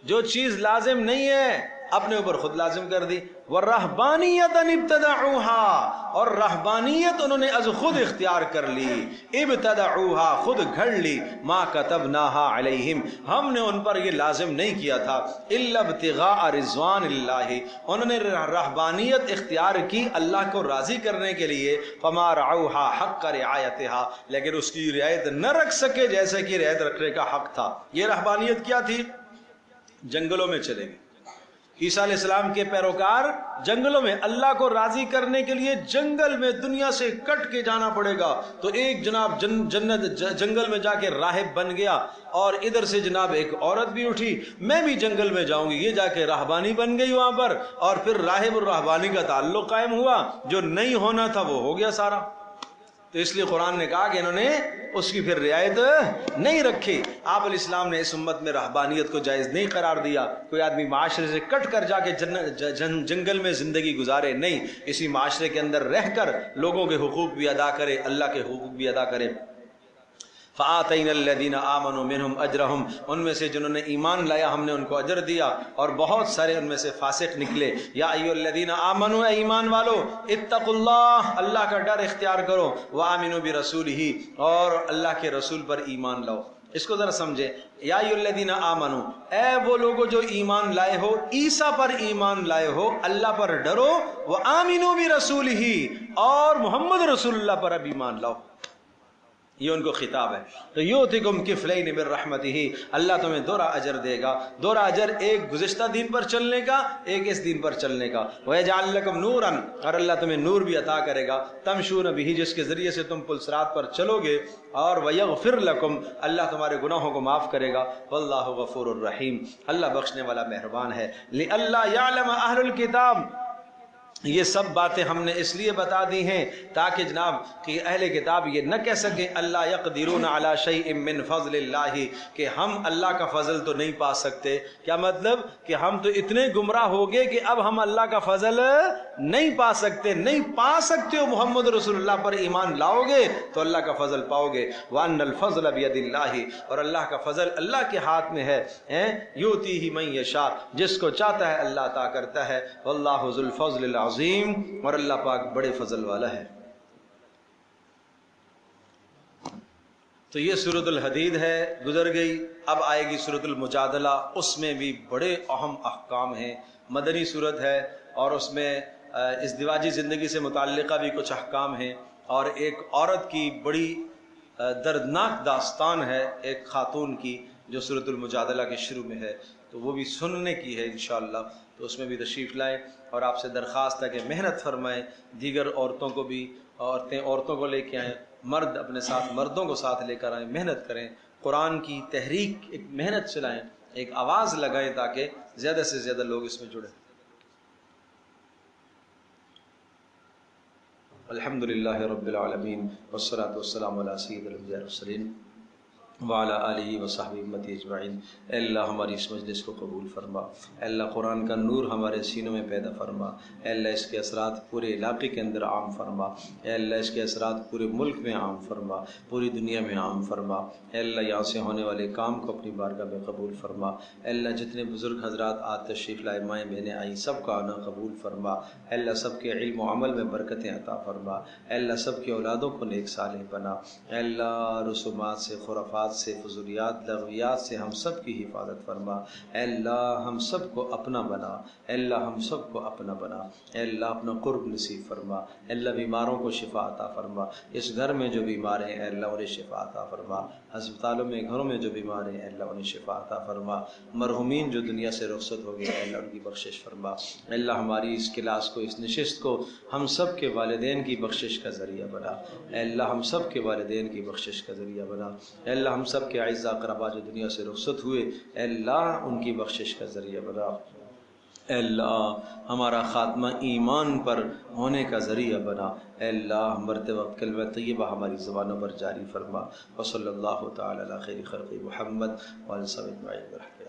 جو چیز لازم نہیں ہے اپنے اوپر خود لازم کر دی۔ وَالرَّهْبَانِيَّةً ابْتَدَعُوهَا، اور رہبانیت انہوں نے از خود اختیار کر لی، ابتدعوها خود گھڑ لی، ما كتبناها علیہم، ہم نے ان پر یہ لازم نہیں کیا تھا، الا ابتغاء رضوان اللہ، انہوں نے رہبانیت اختیار کی اللہ کو راضی کرنے کے لیے، فما رعوها حق رعایتها، لیکن اس کی رعایت نہ رکھ سکے جیسے کہ رعایت رکھنے کا حق تھا۔ یہ رہبانیت کیا تھی؟ جنگلوں میں چلے گئے عیسیٰ علیہ السلام کے پیروکار، جنگلوں میں اللہ کو راضی کرنے کے لیے جنگل میں دنیا سے کٹ کے جانا پڑے گا۔ تو ایک جناب جنگل میں جا کے راہب بن گیا، اور ادھر سے جناب ایک عورت بھی اٹھی، میں بھی جنگل میں جاؤں گی، یہ جا کے راہبانی بن گئی وہاں پر، اور پھر راہب اور راہبانی کا تعلق قائم ہوا، جو نہیں ہونا تھا وہ ہو گیا سارا۔ تو اس لیے قرآن نے کہا کہ انہوں نے اس کی پھر رعایت نہیں رکھی۔ آپ علیہ السلام نے اس امت میں رہبانیت کو جائز نہیں قرار دیا، کوئی آدمی معاشرے سے کٹ کر جا کے جنگل میں زندگی گزارے، نہیں، اسی معاشرے کے اندر رہ کر لوگوں کے حقوق بھی ادا کرے، اللہ کے حقوق بھی ادا کرے۔ فآتینا الذین آمنوا منہم اجرہم، ان میں سے جنہوں نے ایمان لایا ہم نے ان کو اجر دیا، اور بہت سارے ان میں سے فاسق نکلے۔ یا ایھا الذین آمنوا، اے ایمان والو، اتقوا اللہ، اللہ کا ڈر اختیار کرو، وآمنوا برسولہ، اور اللہ کے رسول پر ایمان لاؤ۔ اس کو ذرا سمجھیں، یا ایھا الذین آمنوا، اے وہ لوگوں جو ایمان لائے ہو، عیسیٰ پر ایمان لائے ہو، اللہ پر ڈرو، وآمنوا برسولہ، اور محمد رسول اللہ پر اب ایمان لاؤ، یہ ان کو خطاب ہے۔ تو یؤتکم کفلین من رحمتہ، اللہ تمہیں دورہ اجر دے گا، دورہ اجر، ایک گزشتہ دین پر چلنے کا، ایک اس دین پر چلنے کا۔ ویجعل لکم نورا، اور اللہ تمہیں نور بھی عطا کرے گا، تمشون بہ، جس کے ذریعے سے تم پل صراط پر چلو گے، اور ویغفر لکم، اللہ تمہارے گناہوں کو معاف کرے گا، واللہ غفور الرحیم، اللہ بخشنے والا مہربان ہے۔ لئلا یعلم اہل الکتاب، یہ سب باتیں ہم نے اس لیے بتا دی ہیں تاکہ جناب کہ اہل کتاب یہ نہ کہہ سکیں اللہ یقدرون علی شیء من فضل اللہ، کہ ہم اللہ کا فضل تو نہیں پا سکتے۔ کیا مطلب؟ کہ ہم تو اتنے گمراہ ہو گئے کہ اب ہم اللہ کا فضل نہیں پا سکتے، نہیں پا سکتے ہو، محمد رسول اللہ پر ایمان لاؤ گے تو اللہ کا فضل پاؤ گے۔ وان الفضل بید اللہ، اور اللہ کا فضل اللہ کے ہاتھ میں ہے، یؤتیہ من یشاء، جس کو چاہتا ہے اللہ عطا کرتا ہے، واللہ ذو الفضل العظیم، اور اللہ پاک بڑے فضل والا ہے۔ تو یہ سورۃ الحدید ہے، گزر گئی۔ اب آئے گی سورۃ المجادلہ، اس میں بھی بڑے اہم احکام ہیں، مدنی سورت ہے، اور اس میں ازدواجی زندگی سے متعلقہ بھی کچھ احکام ہیں، اور ایک عورت کی بڑی دردناک داستان ہے، ایک خاتون کی، جو سورۃ المجادلہ کے شروع میں ہے، تو وہ بھی سننے کی ہے انشاءاللہ، تو اس میں بھی تشریف لائیں، اور آپ سے درخواست ہے کہ محنت فرمائیں، دیگر عورتوں کو بھی، عورتیں عورتوں کو لے کے آئیں، مرد اپنے ساتھ مردوں کو ساتھ لے کر آئیں، محنت کریں، قرآن کی تحریک ایک محنت چلائیں، ایک آواز لگائیں تاکہ زیادہ سے زیادہ لوگ اس میں جڑیں۔ الحمدللہ رب العالمین، والصلاة والسلام علی سید الانبیاء والمرسلین۔ وعلی آلہ وصحبہ امتی اجمعین۔ اے اللہ ہماری اس مجلس کو قبول فرما، اے اللہ قرآن کا نور ہمارے سینوں میں پیدا فرما، اے اللہ اس کے اثرات پورے علاقے کے اندر عام فرما، اے اللہ اس کے اثرات پورے ملک میں عام فرما، پوری دنیا میں عام فرما، اے اللہ یہاں سے ہونے والے کام کو اپنی بارگاہ میں قبول فرما، اے اللہ جتنے بزرگ حضرات آج تشریف لائے، مائیں بہنیں آئیں، سب کا آنا قبول فرما، اے اللہ سب کے علم و عمل میں برکتیں عطا فرما، اے اللہ سب کی اولادوں کو نیک صالح بنا، اے اللہ رسومات سے، خرافات سے، فضولیات لغویات سے ہم سب کی حفاظت فرما، اے اللہ ہم سب کو اپنا بنا، اے اللہ ہم سب کو اپنا بنا، اے اللہ اپنا قرب نصیب فرما، اے اللہ بیماروں کو شفا عطا فرما، اس گھر میں جو بیمار ہیں اے اللہ انہیں شفا عطا فرما، ہسپتالوں میں گھروں میں جو بیمار ہیں اے اللہ انہیں شفا عطا فرما، مرحومین جو دنیا سے رخصت ہو گئے اے اللہ ان کی بخشش فرما، اے اللہ ہماری اس کلاس کو، اس نشست کو ہم سب کے والدین کی بخشش کا ذریعہ بنا، اے اللہ ہم سب کے والدین کی بخشش کا ذریعہ بنا، اے اللہ ہم سب کے اعزاء اقربا جو دنیا سے رخصت ہوئے اے اللہ ان کی بخشش کا ذریعہ بنا، اے اللہ ہمارا خاتمہ ایمان پر ہونے کا ذریعہ بنا، اے اللہ مرتے وقت کلمہ طیبہ ہماری زبانوں پر جاری فرما، وصلی اللہ تعالی علی خیر خلق محمد وعلی صحبہ اجمعین برحمتہ۔